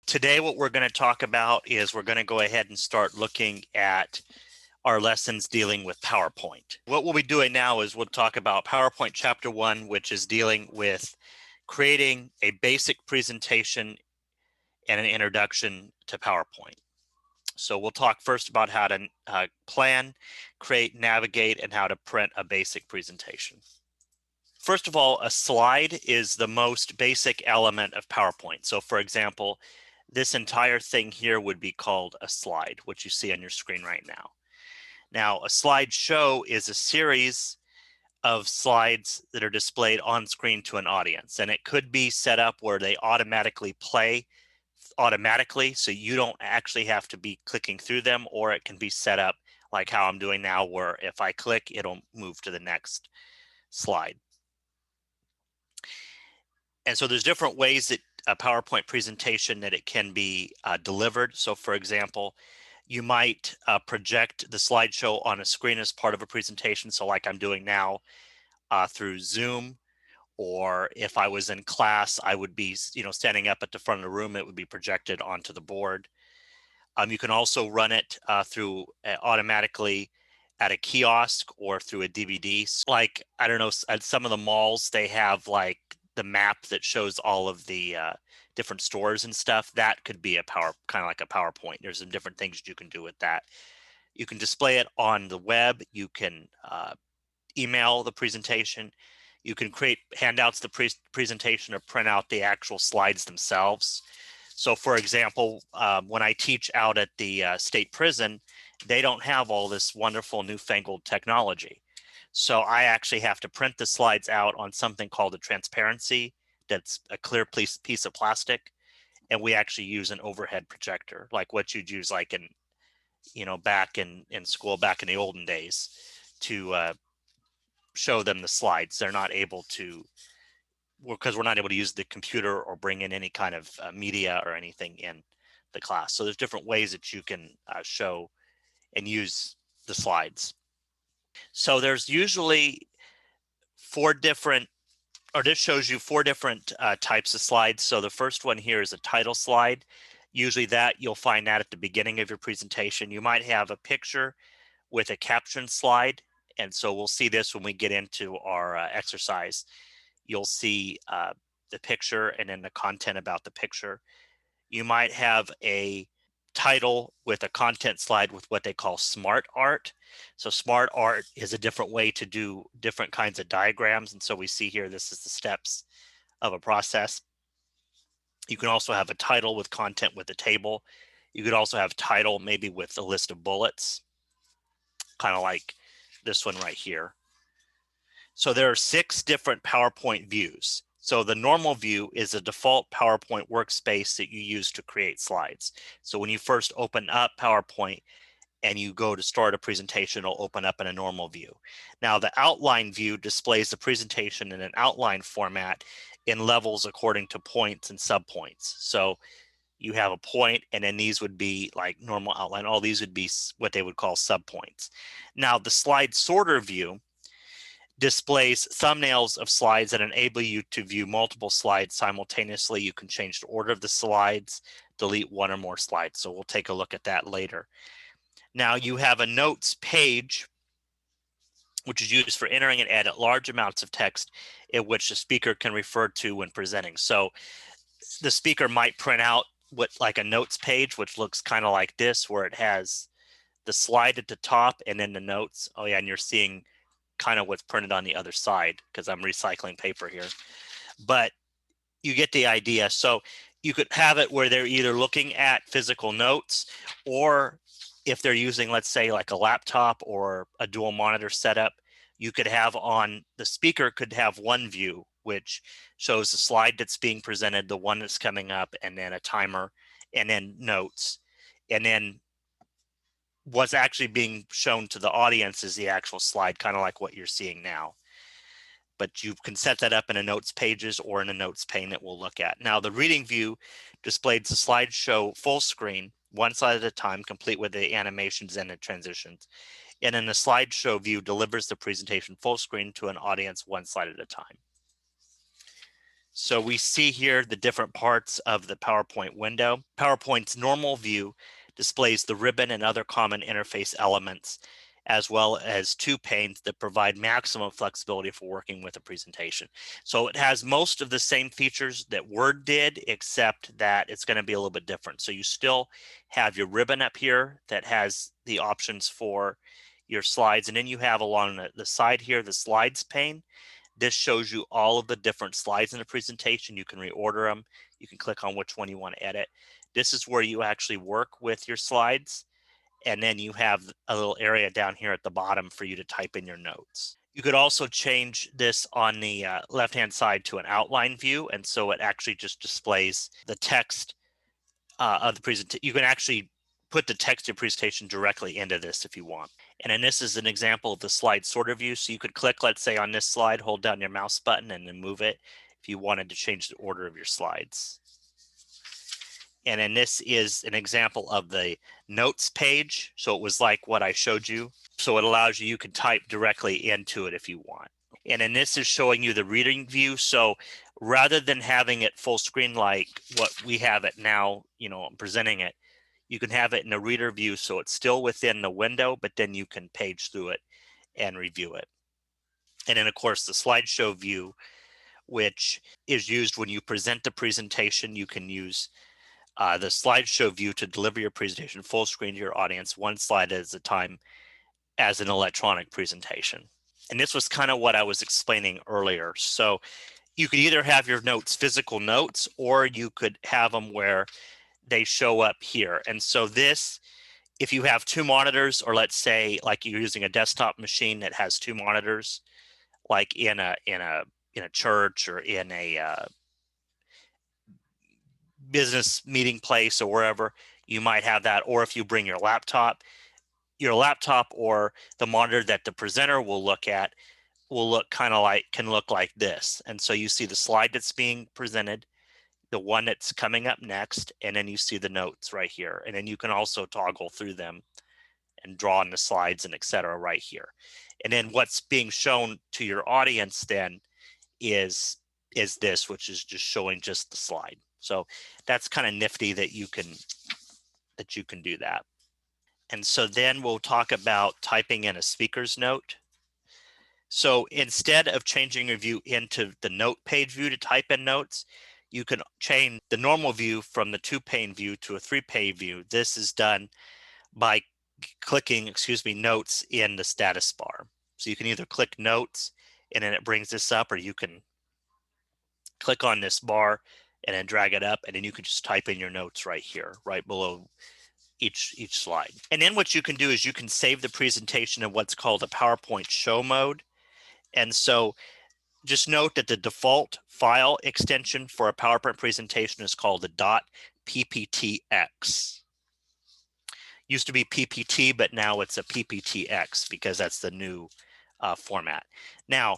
Today, what we're going to talk about is we're going to go ahead and start looking at our lessons dealing with PowerPoint. What we'll be doing now is we'll talk about PowerPoint Chapter 1, which is dealing with creating a basic presentation and an introduction to PowerPoint. So we'll talk first about how to plan, create, navigate, and how to print a basic presentation. First of all, a slide is the most basic element of PowerPoint. So for example, this entire thing here would be called a slide, which you see on your screen right now. Now, a slideshow is a series of slides that are displayed on screen to an audience, and it could be set up where they automatically play automatically, so you don't actually have to be clicking through them, or it can be set up like how I'm doing now, where if I click, it'll move to the next slide. And so there's different ways that a PowerPoint presentation that it can be delivered. So for example, you might project the slideshow on a screen as part of a presentation. So like I'm doing now through Zoom, or if I was in class, I would be, standing up at the front of the room, it would be projected onto the board. You can also run it through automatically at a kiosk or through a DVD. Like, I don't know, at some of the malls, they have like the map that shows all of the different stores and stuff. That could be kind of like a PowerPoint. There's some different things you can do with that. You can display it on the web. You can email the presentation. You can create handouts, the presentation, or print out the actual slides themselves. So for example, when I teach out at the state prison, they don't have all this wonderful newfangled technology. So I actually have to print the slides out on something called a transparency. That's a clear piece of plastic. And we actually use an overhead projector, like what you'd use like in, back in school, back in the olden days, to show them the slides. They're not able to, because we're not able to use the computer or bring in any kind of media or anything in the class. So there's different ways that you can show and use the slides. So there's usually this shows you four different types of slides. So the first one here is a title slide. Usually that you'll find that at the beginning of your presentation. You might have a picture with a caption slide. And so we'll see this when we get into our exercise. You'll see the picture and then the content about the picture. You might have a title with a content slide with what they call smart art. So smart art is a different way to do different kinds of diagrams. And so we see here, this is the steps of a process. You can also have a title with content with a table. You could also have title maybe with a list of bullets, kind of like this one right here. So there are 6 different PowerPoint views. So the normal view is a default PowerPoint workspace that you use to create slides. So when you first open up PowerPoint and you go to start a presentation, it'll open up in a normal view. Now the outline view displays the presentation in an outline format in levels according to points and subpoints. So you have a point, and then these would be like normal outline. All these would be what they would call subpoints. Now the slide sorter view displays thumbnails of slides that enable you to view multiple slides simultaneously. You can change the order of the slides, delete one or more slides. So we'll take a look at that later. Now you have a notes page, which is used for entering and edit large amounts of text in which the speaker can refer to when presenting. So the speaker might print out like a notes page, which looks kind of like this, where it has the slide at the top and then the notes. Oh yeah, and you're seeing kind of what's printed on the other side because I'm recycling paper here, but you get the idea. So you could have it where they're either looking at physical notes, or if they're using, let's say, like a laptop or a dual monitor setup, you could have on the speaker could have one view, which shows the slide that's being presented, the one that's coming up, and then a timer, and then notes. And then what's actually being shown to the audience is the actual slide, kind of like what you're seeing now. But you can set that up in a notes pages or in a notes pane that we'll look at. Now the reading view displays the slideshow full screen, one slide at a time, complete with the animations and the transitions. And then the slideshow view delivers the presentation full screen to an audience one slide at a time. So we see here the different parts of the PowerPoint window. PowerPoint's normal view displays the ribbon and other common interface elements, as well as two panes that provide maximum flexibility for working with a presentation. So it has most of the same features that Word did, except that it's going to be a little bit different. So you still have your ribbon up here that has the options for your slides, and then you have along the side here the slides pane. This shows you all of the different slides in the presentation. You can reorder them. You can click on which one you want to edit. This is where you actually work with your slides. And then you have a little area down here at the bottom for you to type in your notes. You could also change this on the left-hand side to an outline view. And so it actually just displays the text of the presentation. You can actually put the text of your presentation directly into this if you want. And then this is an example of the slide sorter view. So you could click, let's say on this slide, hold down your mouse button and then move it if you wanted to change the order of your slides. And then this is an example of the notes page. So it was like what I showed you. So it allows you can type directly into it if you want. And then this is showing you the reading view. So rather than having it full screen like what we have it now, I'm presenting it, you can have it in a reader view. So it's still within the window, but then you can page through it and review it. And then of course the slideshow view, which is used when you present the presentation. You can use the slideshow view to deliver your presentation full screen to your audience, one slide at a time, as an electronic presentation. And this was kind of what I was explaining earlier. So you could either have your notes physical notes, or you could have them where they show up here. And so this, if you have two monitors, or let's say like you're using a desktop machine that has two monitors, like in a church or in a business meeting place or wherever, you might have that. Or if you bring your laptop or the monitor that the presenter will look at will look can look like this. And so you see the slide that's being presented, the one that's coming up next, and then you see the notes right here. And then you can also toggle through them and draw on the slides and etc. right here. And then what's being shown to your audience then is this, which is just showing just the slide. So that's kind of nifty that you can do that. And so then we'll talk about typing in a speaker's note. So instead of changing your view into the note page view to type in notes, you can change the normal view from the 2-pane view to a 3-pane view. This is done by clicking, notes in the status bar. So you can either click notes and then it brings this up, or you can click on this bar and then drag it up, and then you can just type in your notes right here, right below each slide. And then what you can do is you can save the presentation in what's called a PowerPoint show mode. And so just note that the default file extension for a PowerPoint presentation is called the .pptx. Used to be PPT, but now it's a PPTX because that's the new format. Now,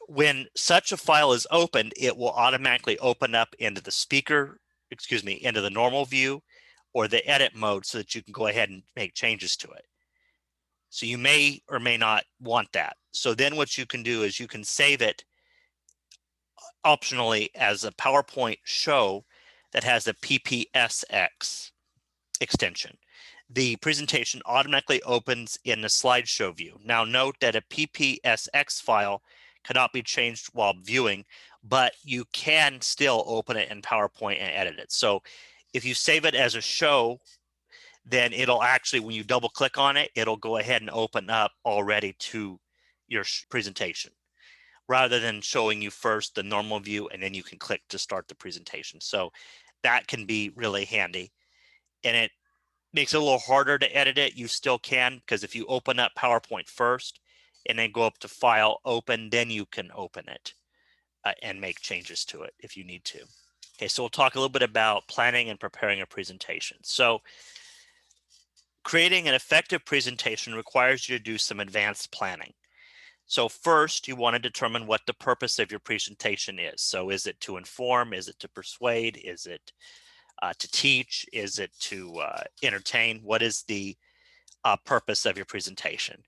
when such a file is opened, it will automatically open up into the into the normal view or the edit mode, so that you can go ahead and make changes to it. So you may or may not want that. So then what you can do is you can save it optionally as a PowerPoint show that has a PPSX extension. The presentation automatically opens in the slideshow view. Now note that a PPSX file cannot be changed while viewing, but you can still open it in PowerPoint and edit it. So if you save it as a show, then it'll actually, when you double click on it, it'll go ahead and open up already to your presentation, rather than showing you first the normal view and then you can click to start the presentation. So that can be really handy. And it makes it a little harder to edit it. You still can, because if you open up PowerPoint first and then go up to File, Open, then you can open it and make changes to it if you need to. Okay, so we'll talk a little bit about planning and preparing a presentation. So creating an effective presentation requires you to do some advanced planning. So first, you want to determine what the purpose of your presentation is. So is it to inform? Is it to persuade? Is it to teach? Is it to entertain? What is the purpose of your presentation?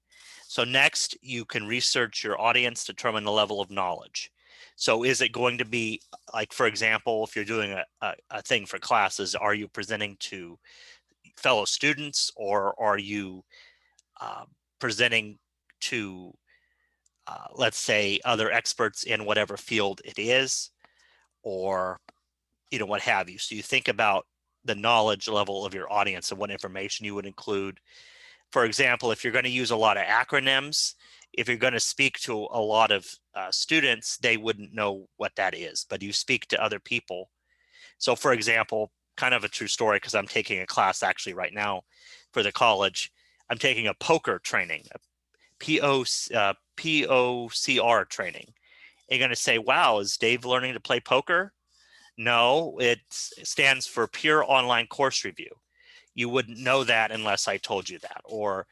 So next, you can research your audience, determine the level of knowledge. So is it going to be like, for example, if you're doing a thing for classes, are you presenting to fellow students, or are you uh, presenting to, let's say, other experts in whatever field it is, or what have you? So you think about the knowledge level of your audience and what information you would include. For example, if you're going to use a lot of acronyms, if you're going to speak to a lot of students, they wouldn't know what that is, but you speak to other people. So for example, kind of a true story, because I'm taking a class actually right now for the college. I'm taking a poker training, a POCR training. You're going to say, wow, is Dave learning to play poker? No, it stands for Pure Online Course Review. You wouldn't know that unless I told you that. Or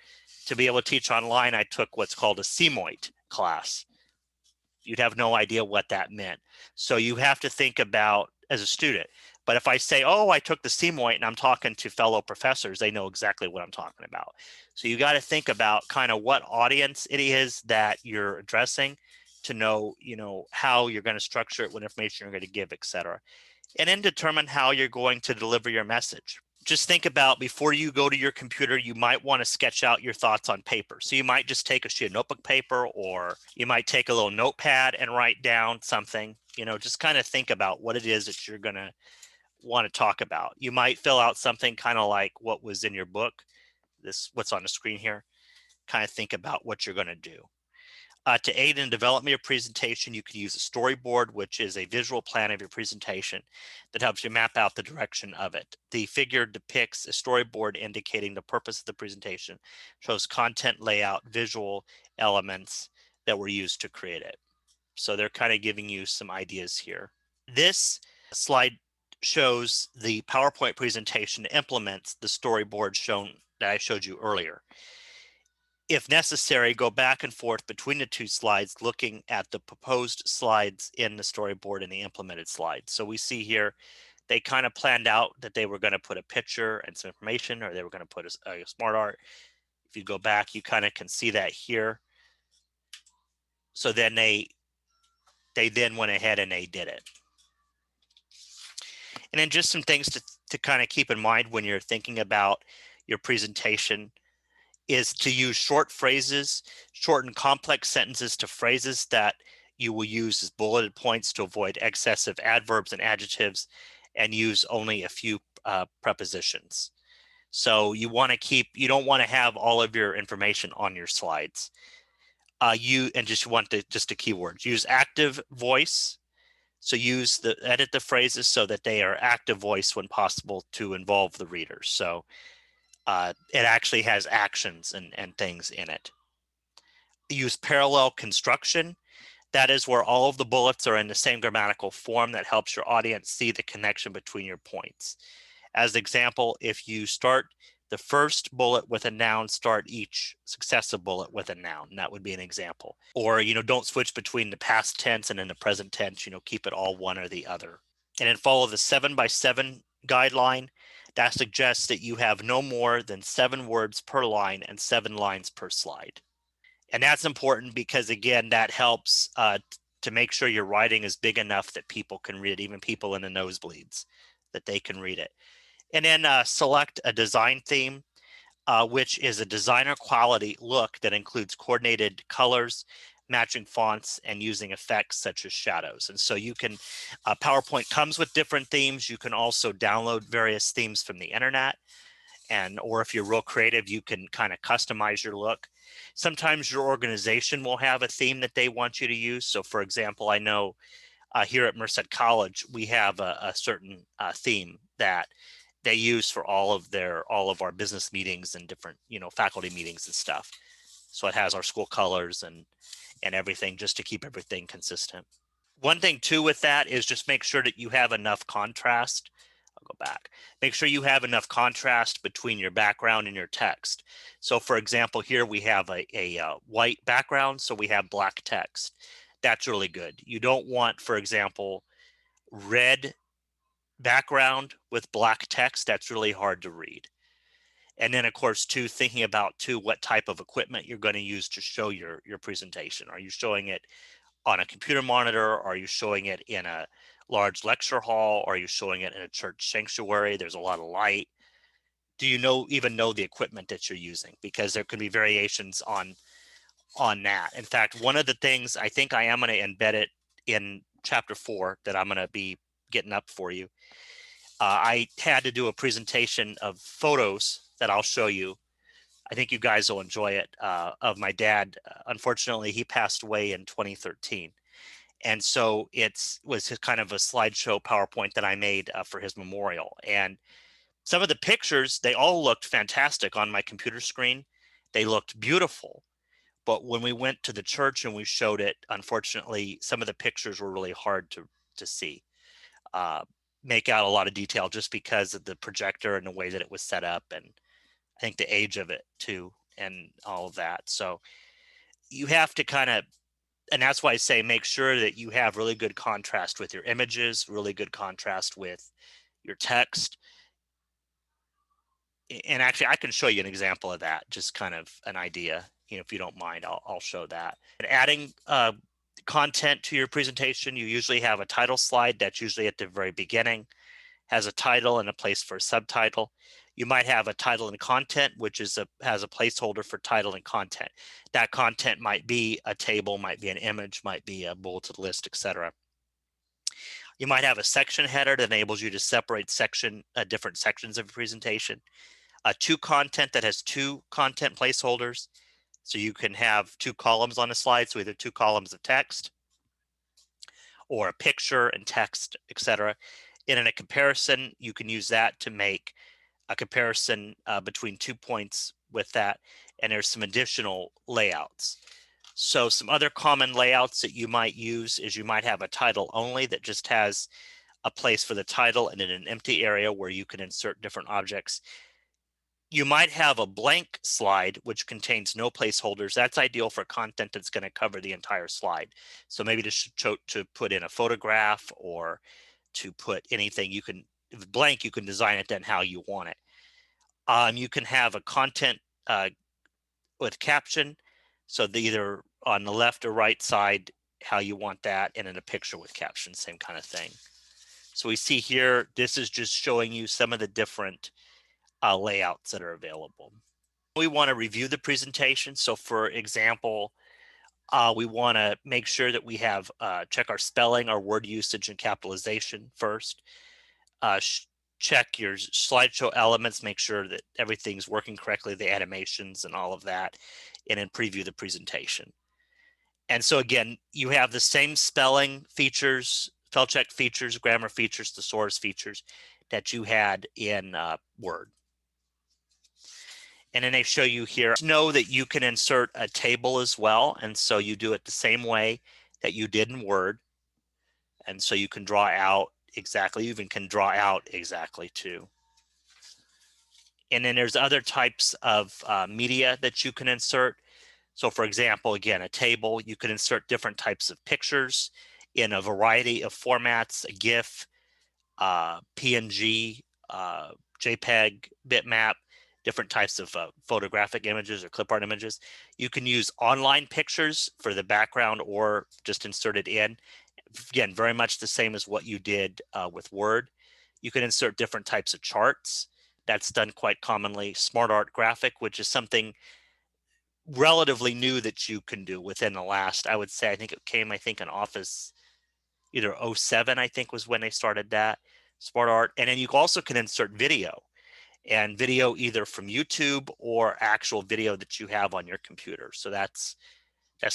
to be able to teach online, I took what's called a CMOIT class. You'd have no idea what that meant. So you have to think about as a student. But if I say, oh, I took the CMOIT and I'm talking to fellow professors, they know exactly what I'm talking about. So you got to think about kind of what audience it is that you're addressing to know, how you're going to structure it, what information you're going to give, et cetera. And then determine how you're going to deliver your message. Just think about, before you go to your computer, you might want to sketch out your thoughts on paper. So you might just take a sheet of notebook paper, or you might take a little notepad and write down something. Just kind of think about what it is that you're going to want to talk about. You might fill out something kind of like what was in your book, what's on the screen here. Kind of think about what you're going to do. To aid in development of your presentation, you can use a storyboard, which is a visual plan of your presentation that helps you map out the direction of it. The figure depicts a storyboard indicating the purpose of the presentation, shows content, layout, visual elements that were used to create it. So they're kind of giving you some ideas here. This slide shows the PowerPoint presentation implements the storyboard shown that I showed you earlier. If necessary, go back and forth between the two slides, looking at the proposed slides in the storyboard and the implemented slides. So we see here, they kind of planned out that they were going to put a picture and some information, or they were going to put a smart art. If you go back, you kind of can see that here. So then they then went ahead and they did it. And then just some things to kind of keep in mind when you're thinking about your presentation is to use short phrases, shorten complex sentences to phrases that you will use as bulleted points to avoid excessive adverbs and adjectives, and use only a few prepositions. So you don't want to have all of your information on your slides. You want just the keywords. Use active voice. So edit the phrases so that they are active voice when possible to involve the readers. So it actually has actions and things in it. Use parallel construction. That is where all of the bullets are in the same grammatical form that helps your audience see the connection between your points. As an example, if you start the first bullet with a noun, start each successive bullet with a noun. And that would be an example. Or, don't switch between the past tense and in the present tense, keep it all one or the other. And then follow the 7x7 guideline. That suggests that you have no more than 7 words per line and 7 lines per slide. And that's important because, again, that helps to make sure your writing is big enough that people can read it, even people in the nosebleeds, that they can read it. And then select a design theme, which is a designer quality look that includes coordinated colors, matching fonts, and using effects such as shadows. And so PowerPoint comes with different themes. You can also download various themes from the internet. Or if you're real creative, you can kind of customize your look. Sometimes your organization will have a theme that they want you to use. So for example, I know here at Merced College, we have a certain theme that they use for all of our business meetings and different, faculty meetings and stuff. So it has our school colors and everything, just to keep everything consistent. One thing too with that is just make sure that you have enough contrast. I'll go back. Make sure you have enough contrast between your background and your text. So for example, here we have a white background, so we have black text. That's really good. You don't want, for example, red background with black text. That's really hard to read. And then of course too, thinking about what type of equipment you're going to use to show your presentation. Are you showing it on a computer monitor? Are you showing it in a large lecture hall? Are you showing it in a church sanctuary? There's a lot of light. Do you even know the equipment that you're using? Because there could be variations on that. In fact, one of the things I think I am going to embed it in chapter 4 that I'm going to be getting up for you. I had to do a presentation of photos that I'll show you. I think you guys will enjoy it, of my dad. Unfortunately, he passed away in 2013. And so it was kind of a slideshow PowerPoint that I made for his memorial. And some of the pictures, they all looked fantastic on my computer screen. They looked beautiful. But when we went to the church and we showed it, unfortunately, some of the pictures were really hard to see, uh, make out a lot of detail just because of the projector and the way that it was set up. And I think the age of it too, and all of that. So you have to kind of, and that's why I say make sure that you have really good contrast with your images, really good contrast with your text. And actually, I can show you an example of that, just kind of an idea. If you don't mind, I'll show that. And adding content to your presentation, you usually have a title slide that's usually at the very beginning, has a title and a place for a subtitle. You might have a title and content, which has a placeholder for title and content. That content might be a table, might be an image, might be a bulleted list, etc. You might have a section header that enables you to separate different sections of a presentation. To content that has 2 content placeholders. So you can have 2 columns on a slide, so either 2 columns of text or a picture and text, etc. And in a comparison, you can use that to make a comparison between 2 points with that. And there's some additional layouts. So some other common layouts that you might use is you might have a title only that just has a place for the title and in an empty area where you can insert different objects. You might have a blank slide which contains no placeholders. That's ideal for content that's going to cover the entire slide. So maybe to put in a photograph or to put anything, if it's blank, you can design it then how you want it. You can have a content with caption, so either on the left or right side how you want that, and in a picture with caption, same kind of thing. So we see here, this is just showing you some of the different layouts that are available. We want to review the presentation. So for example, we want to make sure that we have check our spelling, our word usage, and capitalization first. Check your slideshow elements, make sure that everything's working correctly, the animations and all of that, and then preview the presentation. And so again, you have the same spelling features, spell check features, grammar features, thesaurus features that you had in Word. And then they show you here, know that you can insert a table as well. And so you do it the same way that you did in Word. And so you can draw out exactly, you even can draw out exactly too. And then there's other types of media that you can insert. So for example, again, a table, you can insert different types of pictures in a variety of formats, a GIF, PNG, JPEG, bitmap, different types of photographic images or clip art images. You can use online pictures for the background or just insert it in. Again, very much the same as what you did with Word. You can insert different types of charts. That's done quite commonly. Smart art graphic, which is something relatively new that you can do within the last, I would say, I think it came, in Office either 07, I think was when they started that, smart art. And then you also can insert video, and video either from YouTube or actual video that you have on your computer. So that's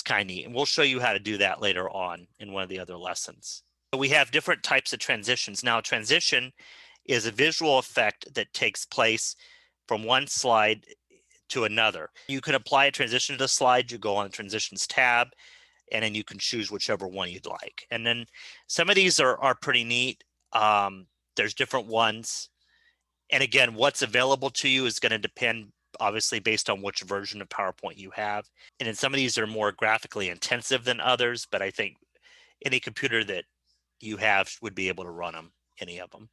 kind of neat. And we'll show you how to do that later on in one of the other lessons. So we have different types of transitions. Now, transition is a visual effect that takes place from one slide to another. You can apply a transition to the slide. You go on the transitions tab, and then you can choose whichever one you'd like. And then some of these are pretty neat. There's different ones. And again, what's available to you is going to depend obviously based on which version of PowerPoint you have. And then some of these are more graphically intensive than others, but I think any computer that you have would be able to run them, any of them.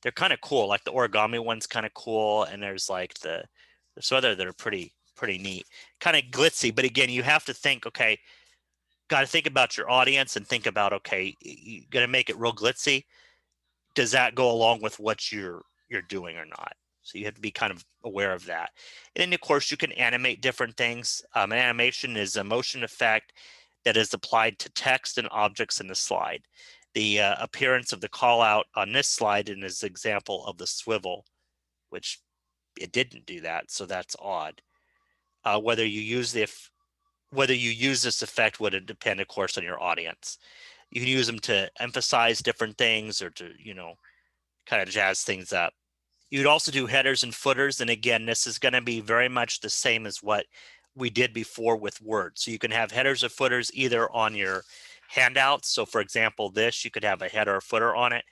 They're kind of cool. Like the origami one's kind of cool. And there's like there's other that are pretty neat, kind of glitzy. But again, you have to think, okay, got to think about your audience and think about, okay, you're going to make it real glitzy. Does that go along with what you're doing or not? So you have to be kind of aware of that. And then of course you can animate different things. An animation is a motion effect that is applied to text and objects in the slide. The appearance of the call out on this slide in this example of the swivel, which it didn't do that, so that's odd. Whether you use this effect would depend, of course, on your audience. You can use them to emphasize different things or to, kind of jazz things up. You'd also do headers and footers. And again, this is going to be very much the same as what we did before with Word. So you can have headers or footers either on your handouts. So for example, this, you could have a header or footer on it.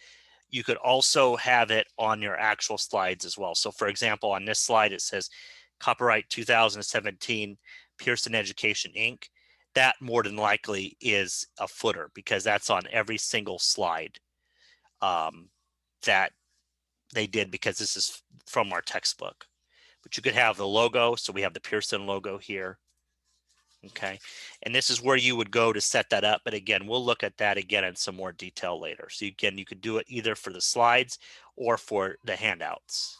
You could also have it on your actual slides as well. So for example, on this slide, it says copyright 2017 Pearson Education Inc. That more than likely is a footer because that's on every single slide that they did, because this is from our textbook. But you could have the logo. So we have the Pearson logo here. Okay. And this is where you would go to set that up. But again, we'll look at that again in some more detail later. So again, you could do it either for the slides or for the handouts.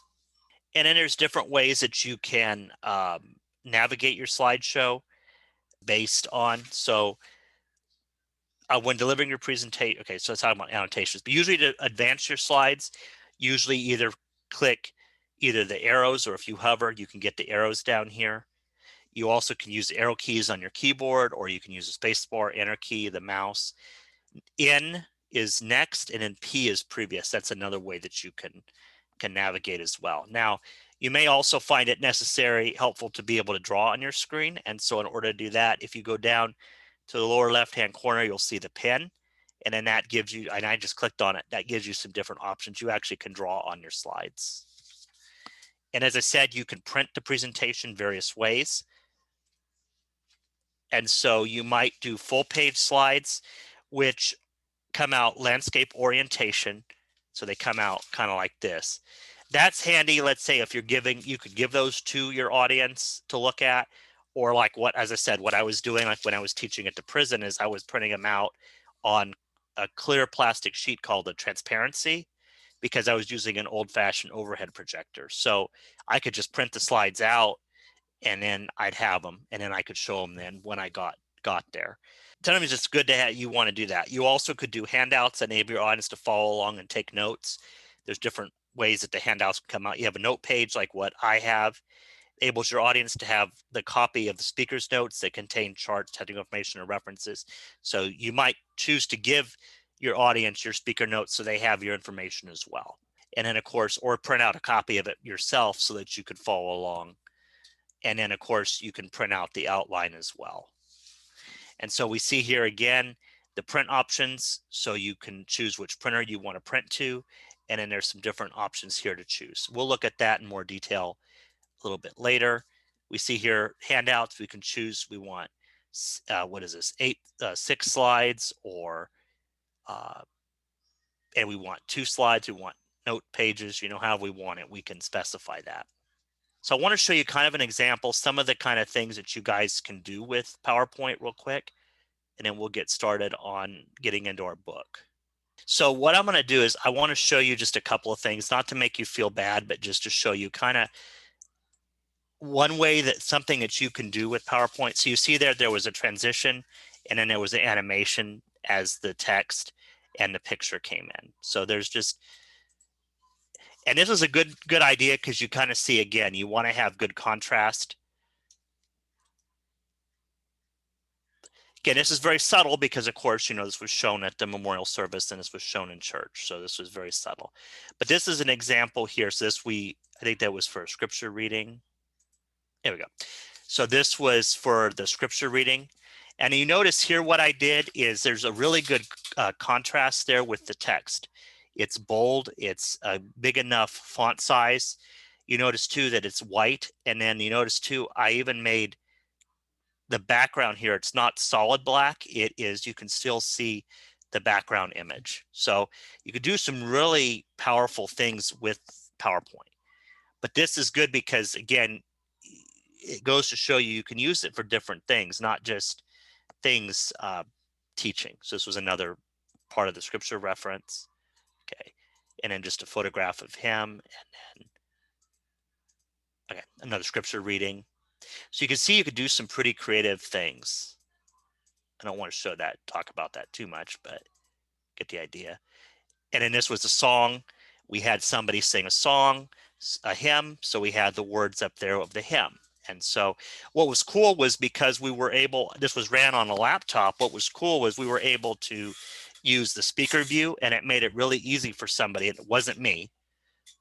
And then there's different ways that you can navigate your slideshow based on. So when delivering your presentation, okay, so let's talk about annotations. But usually to advance your slides, usually either click either the arrows, or if you hover, you can get the arrows down here. You also can use the arrow keys on your keyboard, or you can use the space bar, enter key, the mouse. N is next, and then P is previous. That's another way that you can navigate as well. Now, you may also find it necessary, helpful to be able to draw on your screen. And so in order to do that, if you go down to the lower left-hand corner, you'll see the pen. And then that gives you, and I just clicked on it, that gives you some different options you actually can draw on your slides. And as I said, you can print the presentation various ways. And so you might do full page slides, which come out landscape orientation. So they come out kind of like this. That's handy. Let's say if you're giving, you could give those to your audience to look at, or like what, as I said, what I was doing, like when I was teaching at the prison, is I was printing them out on a clear plastic sheet called a transparency, because I was using an old-fashioned overhead projector. So I could just print the slides out, and then I'd have them, and then I could show them then when I got there. Sometimes it's good to have, you want to do that. You also could do handouts and enable your audience to follow along and take notes. There's different ways that the handouts can come out. You have a note page like what I have, enables your audience to have the copy of the speaker's notes that contain charts, technical information, or references. So you might choose to give your audience your speaker notes so they have your information as well. And then of course, or print out a copy of it yourself so that you could follow along. And then of course, you can print out the outline as well. And so we see here again, the print options. So you can choose which printer you want to print to. And then there's some different options here to choose. We'll look at that in more detail a little bit later. We see here handouts. We can choose, we want, what is this, 6 slides, or, and we want 2 slides. We want note pages, how we want it. We can specify that. So I want to show you kind of an example, some of the kind of things that you guys can do with PowerPoint real quick, and then we'll get started on getting into our book. So what I'm going to do is I want to show you just a couple of things, not to make you feel bad, but just to show you kind of one way that something that you can do with PowerPoint. So you see there was a transition, and then there was an animation as the text and the picture came in. So there's just, and this is a good idea because you kind of see, again, you want to have good contrast. Again, this is very subtle because, of course, this was shown at the memorial service and this was shown in church. So this was very subtle. But this is an example here. So this I think that was for a scripture reading. There we go. So this was for the scripture reading. And you notice here what I did is there's a really good contrast there with the text. It's bold. It's a big enough font size. You notice too that it's white. And then you notice too, I even made the background here. It's not solid black. It is, you can still see the background image. So you could do some really powerful things with PowerPoint. But this is good because, again, it goes to show you can use it for different things, not just things teaching. So this was another part of the scripture reference. Okay. And then just a photograph of him, and then okay, another scripture reading. So you can see you could do some pretty creative things. I don't want to show that, talk about that too much, but get the idea. And then this was a song. We had somebody sing a song, a hymn. So we had the words up there of the hymn. And so what was cool was because we were able, this was ran on a laptop. What was cool was we were able to use the speaker view, and it made it really easy for somebody. And it wasn't me,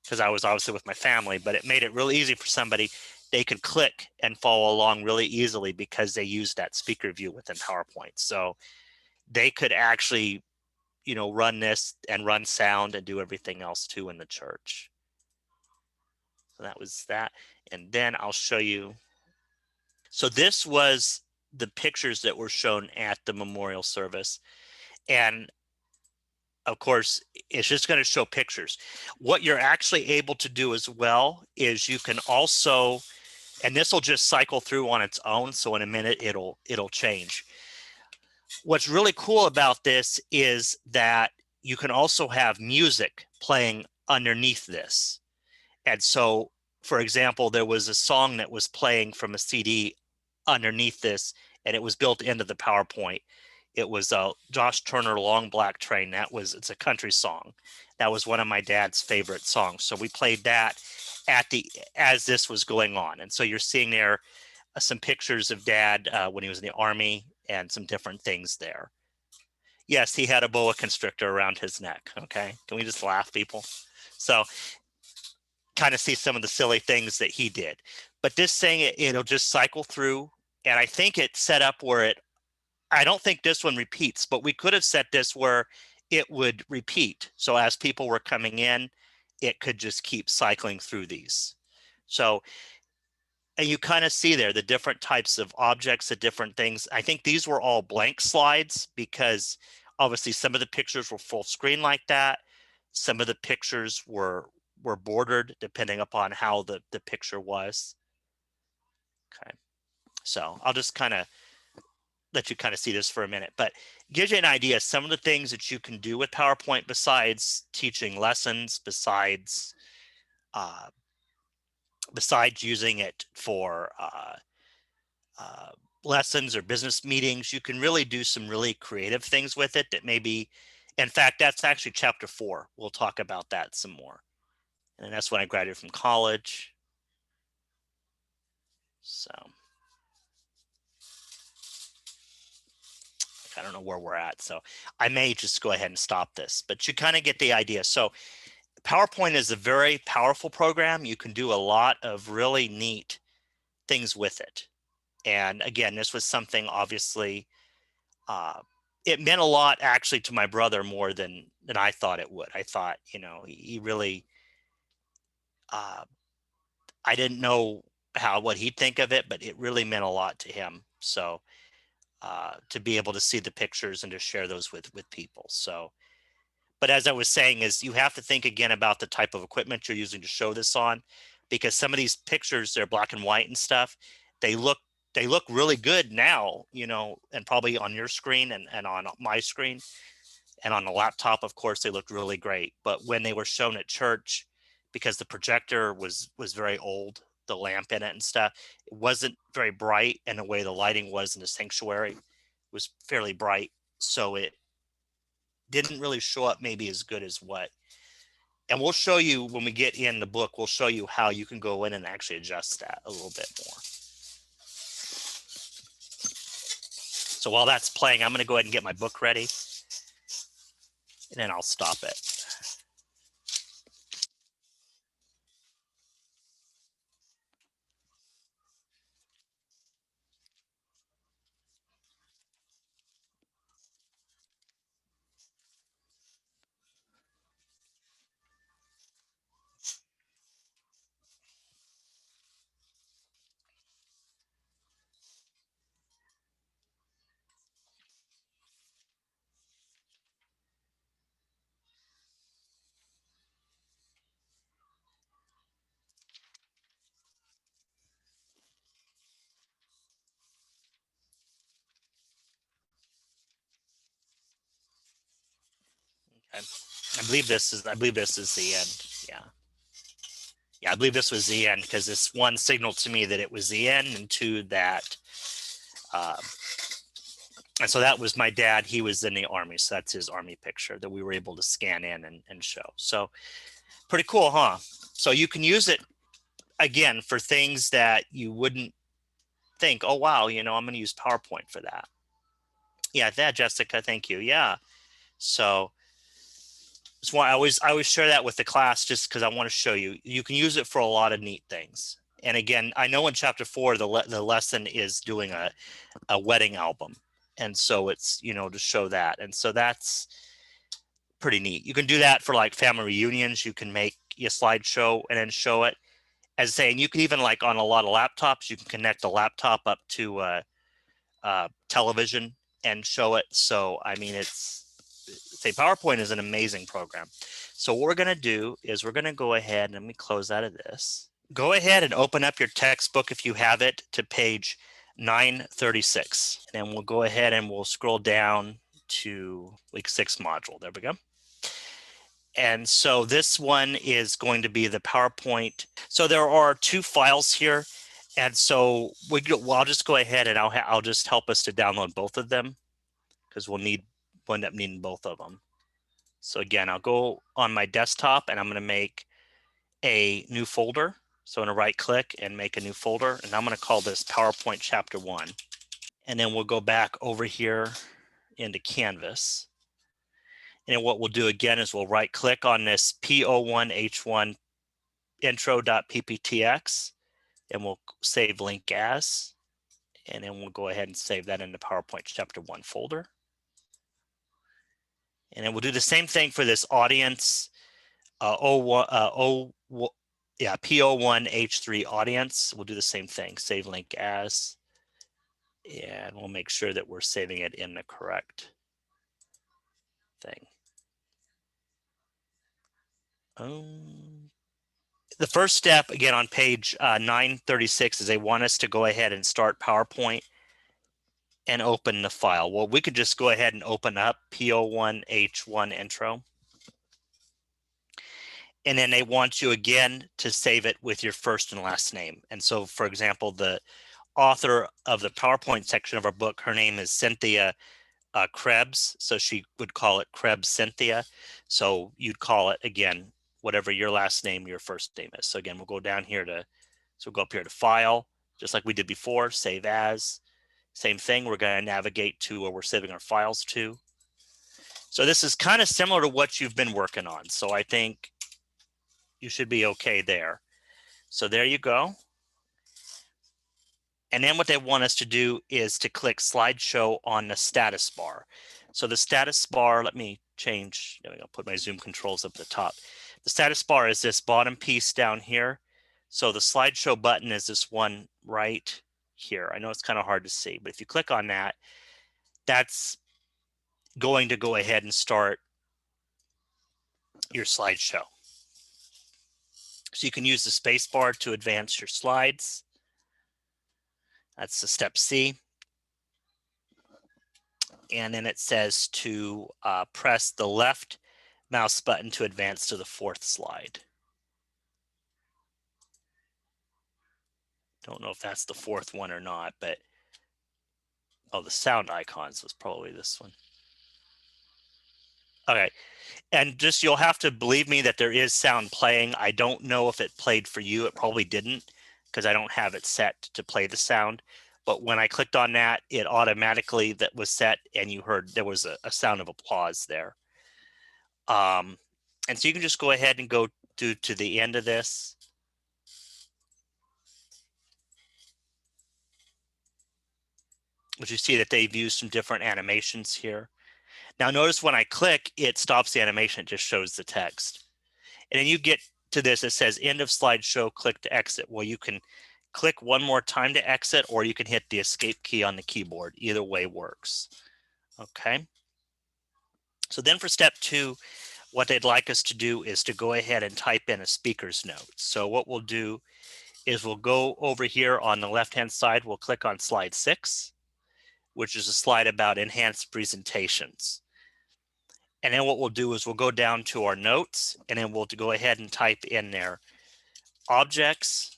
because I was obviously with my family, but it made it really easy for somebody. They could click and follow along really easily because they used that speaker view within PowerPoint. So they could actually, run this and run sound and do everything else too in the church. So that was that. And then I'll show you. So this was the pictures that were shown at the memorial service. And of course, it's just going to show pictures. What you're actually able to do as well is you can also, and this will just cycle through on its own. So in a minute, it'll change. What's really cool about this is that you can also have music playing underneath this. And so, for example, there was a song that was playing from a CD underneath this, and it was built into the PowerPoint. It was Josh Turner, Long Black Train. It's a country song. That was one of my dad's favorite songs. So we played that as this was going on. And so you're seeing there some pictures of Dad when he was in the Army and some different things there. Yes, he had a boa constrictor around his neck. Okay. Can we just laugh, people? So kind of see some of the silly things that he did. But this thing, it'll just cycle through. And I think it's set up where I don't think this one repeats, but we could have set this where it would repeat. So as people were coming in, it could just keep cycling through these. So, and you kind of see there the different types of objects, the different things. I think these were all blank slides because obviously some of the pictures were full screen like that. Some of the pictures were bordered depending upon how the picture was. Okay. So I'll just kind of let you kind of see this for a minute, but it gives you an idea some of the things that you can do with PowerPoint besides teaching lessons, uh, besides using it for uh, lessons or business meetings. You can really do some really creative things with it that maybe, in fact, that's actually chapter 4. We'll talk about that some more. And that's when I graduated from college. So I don't know where we're at. So I may just go ahead and stop this, but you kind of get the idea. So PowerPoint is a very powerful program. You can do a lot of really neat things with it. And again, this was something obviously, it meant a lot actually to my brother more than I thought it would. I thought, he really, I didn't know what he'd think of it, but it really meant a lot to him. So to be able to see the pictures and to share those with people. So, but as I was saying, is you have to think again about the type of equipment you're using to show this on, because some of these pictures, they're black and white and stuff. They look really good now, and probably on your screen and on my screen and on the laptop, of course, they looked really great. But when they were shown at church, because the projector was very old, the lamp in it and stuff, it wasn't very bright, and the way the lighting was in the sanctuary was fairly bright. So it didn't really show up maybe as good as what. And we'll show you when we get in the book, we'll show you how you can go in and actually adjust that a little bit more. So while that's playing, I'm going to go ahead and get my book ready, and then I'll stop it. I believe this is the end. Yeah. Yeah, I believe this was the end because this one signaled to me that it was the end, and two that and so that was my dad. He was in the Army, so that's his Army picture that we were able to scan in and show. So pretty cool, huh? So you can use it again for things that you wouldn't think, oh wow, I'm going to use PowerPoint for that. Yeah, that, Jessica, thank you. Yeah. So that's why I always share that with the class, just because I want to show you can use it for a lot of neat things. And again, I know in chapter 4 the lesson is doing a wedding album, and so it's to show that, and so that's pretty neat. You can do that for like family reunions. You can make a slideshow and then show it as saying, you can even, like on a lot of laptops, you can connect the laptop up to television and show it. So I mean, PowerPoint is an amazing program. So what we're going to do is we're going to go ahead and let me close out of this. Go ahead and open up your textbook if you have it to page 936. And we'll go ahead and we'll scroll down to week 6 module. There we go. And so this one is going to be the PowerPoint. So there are 2 files here. And so I'll just go ahead and I'll just help us to download both of them, because we'll end up needing both of them. So again, I'll go on my desktop and I'm going to make a new folder. So I'm going to right click and make a new folder, and I'm going to call this PowerPoint Chapter 1. And then we'll go back over here into Canvas. And then what we'll do again is we'll right click on this PO1H1 intro.pptx, and we'll save link as, and then we'll go ahead and save that in the PowerPoint Chapter 1 folder. And then we'll do the same thing for this audience PO1H3 audience. We'll do the same thing, save link as, and we'll make sure that we're saving it in the correct thing. The first step, again, on page 936 is they want us to go ahead and start PowerPoint and open the file. Well, we could just go ahead and open up PO1H1 intro. And then they want you again to save it with your first and last name. And so, for example, the author of the PowerPoint section of our book, her name is Cynthia Krebs. So she would call it Krebs Cynthia. So you'd call it, again, whatever your last name, your first name is. So again, we'll go down here so we'll go up here to File, just like we did before, Save As. Same thing, we're going to navigate to where we're saving our files to. So this is kind of similar to what you've been working on. So I think you should be okay there. So there you go. And then what they want us to do is to click slideshow on the status bar. So the status bar, let me change, there we go, put my zoom controls up at the top. The status bar is this bottom piece down here. So the slideshow button is this one right here. I know it's kind of hard to see, but if you click on that, that's going to go ahead and start your slideshow. So you can use the space bar to advance your slides. That's the step C. And then it says to press the left mouse button to advance to the 4th slide. Don't know if that's the 4th one or not, but the sound icons was probably this one. Okay, and just you'll have to believe me that there is sound playing. I don't know if it played for you. It probably didn't, because I don't have it set to play the sound. But when I clicked on that, it automatically that was set, and you heard there was a sound of applause there. And so you can just go ahead and go to the end of this. But you see that they've used some different animations here. Now notice when I click, it stops the animation, it just shows the text. And then you get to this, it says end of slideshow, click to exit. Well, you can click one more time to exit, or you can hit the escape key on the keyboard. Either way works. Okay. So then for step 2, what they'd like us to do is to go ahead and type in a speaker's note. So what we'll do is we'll go over here on the left-hand side, we'll click on slide 6, which is a slide about enhanced presentations. And then what we'll do is we'll go down to our notes, and then we'll go ahead and type in there objects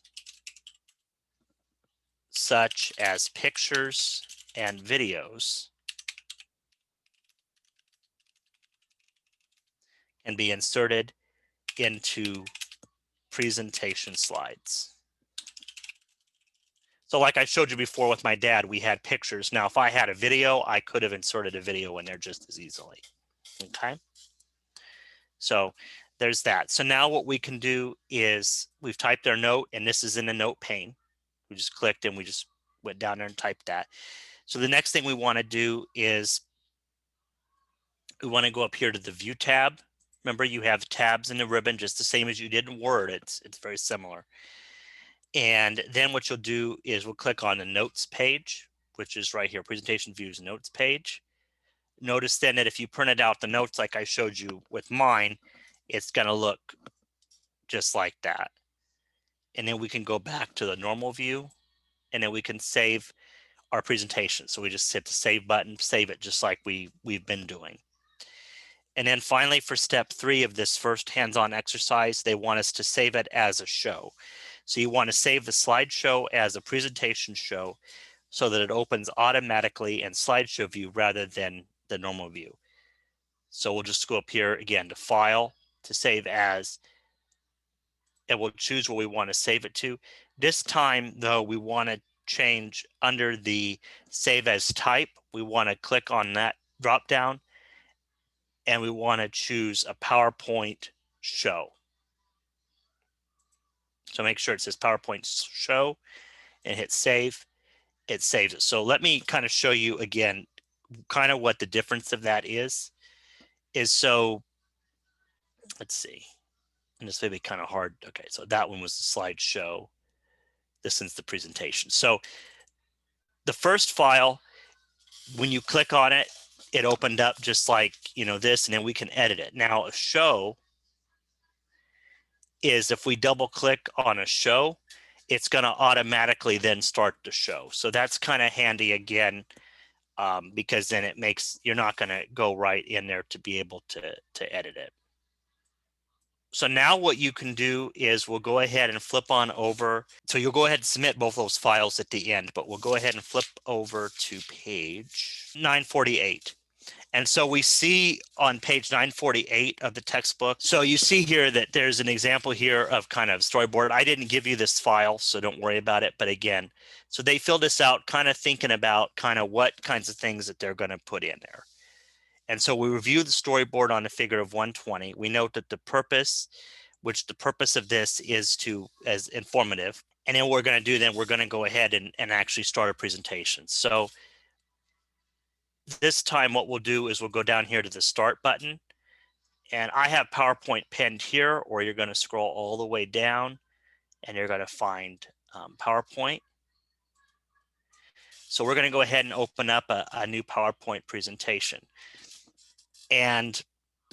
such as pictures and videos can be inserted into presentation slides. So like I showed you before with my dad, we had pictures. Now, if I had a video, I could have inserted a video in there just as easily. Okay. So there's that. So now what we can do is we've typed our note, and this is in the note pane. We just clicked and we just went down there and typed that. So the next thing we want to do is we want to go up here to the view tab. Remember, you have tabs in the ribbon just the same as you did in Word. It's very similar. And then what you'll do is we'll click on the notes page, which is right here, presentation views notes page. Notice then that if you printed out the notes like I showed you with mine, it's going to look just like that. And then we can go back to the normal view, and then we can save our presentation. So we just hit the save button, save it just like we've been doing. And then finally, for step 3 of this first hands-on exercise, they want us to save it as a show. So you want to save the slideshow as a presentation show so that it opens automatically in slideshow view rather than the normal view. So we'll just go up here again to File, to Save As, and we'll choose where we want to save it to. This time, though, we want to change under the Save As type. We want to click on that drop down, and we want to choose a PowerPoint show. So make sure it says PowerPoint show and hit save. It saves it. So let me kind of show you again kind of what the difference of that is so let's see. And this may be kind of hard. Okay, so that one was the slideshow. This one's the presentation. So the first file, when you click on it, it opened up just like, this, and then we can edit it. Now a show is if we double click on a show, it's going to automatically then start the show. So that's kind of handy again, because then it makes, you're not going to go right in there to be able to edit it. So now what you can do is we'll go ahead and flip on over. So you'll go ahead and submit both those files at the end, but we'll go ahead and flip over to page 948. And so we see on page 948 of the textbook, so you see here that there's an example here of kind of storyboard. I didn't give you this file, so don't worry about it. But again, so they filled this out kind of thinking about kind of what kinds of things that they're going to put in there. And so we review the storyboard on a figure of 120. We note that the purpose of this is as informative. And then what we're going to do then, we're going to go ahead and actually start a presentation. So this time what we'll do is we'll go down here to the start button. And I have PowerPoint pinned here, or you're going to scroll all the way down and you're going to find PowerPoint. So we're going to go ahead and open up a new PowerPoint presentation. And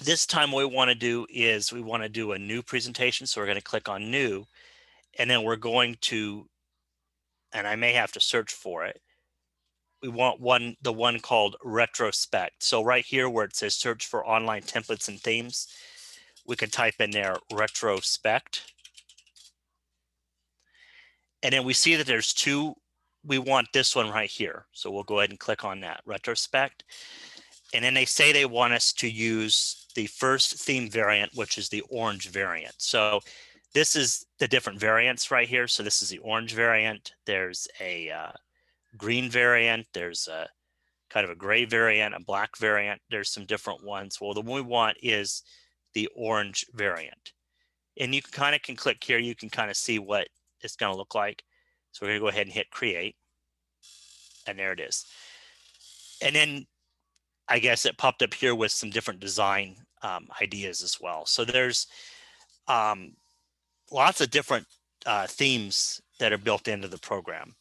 this time what we want to do is we want to do a new presentation. So we're going to click on new, and then we're going to, and I may have to search for it. We want the one called retrospect. So right here where it says search for online templates and themes, we can type in there retrospect. And then we see that there's two. We want this one right here. So we'll go ahead and click on that retrospect. And then they say they want us to use the first theme variant, which is the orange variant. So this is the different variants right here. So this is the orange variant. There's a green variant. There's a kind of a gray variant, a black variant. There's some different ones. Well, the one we want is the orange variant. And you can click here. You can kind of see what it's going to look like. So we're going to go ahead and hit create. And there it is. And then I guess it popped up here with some different design ideas as well. So there's lots of different themes that are built into the program.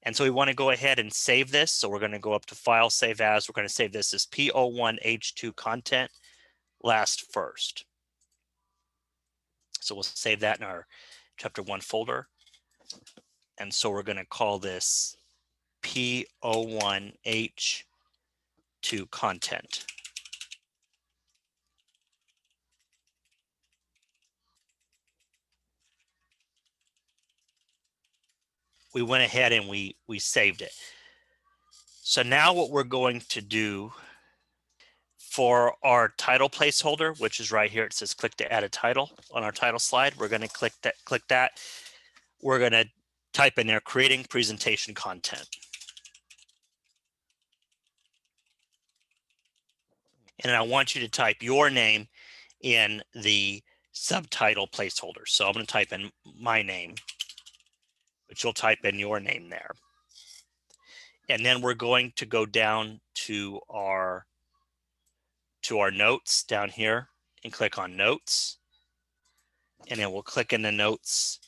And so we want to go ahead and save this. So we're going to go up to File, Save As. We're going to save this as P01H2 content last first. So we'll save that in our Chapter 1 folder. And so we're going to call this P01H2 content. we went ahead and we saved it. So now what we're going to do for our title placeholder, which is right here, it says click to add a title on our title slide. We're going to click that. We're going to type in there creating presentation content. And I want you to type your name in the subtitle placeholder. So I'm going to type in my name, but you'll type in your name there. And then we're going to go down to our notes down here and click on notes. And then we'll click in the notes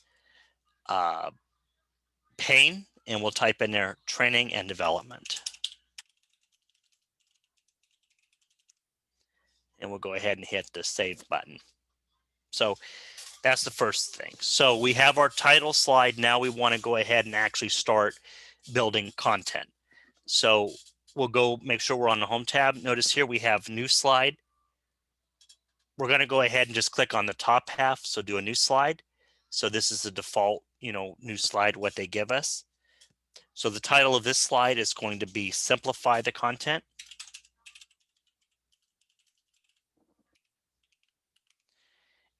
pane and we'll type in there training and development. And we'll go ahead and hit the save button. So that's the first thing. So we have our title slide. Now we want to go ahead and actually start building content. So we'll go make sure we're on the home tab. Notice here we have new slide. We're going to go ahead and just click on the top half. So do a new slide. So this is the default, new slide, what they give us. So the title of this slide is going to be simplify the content.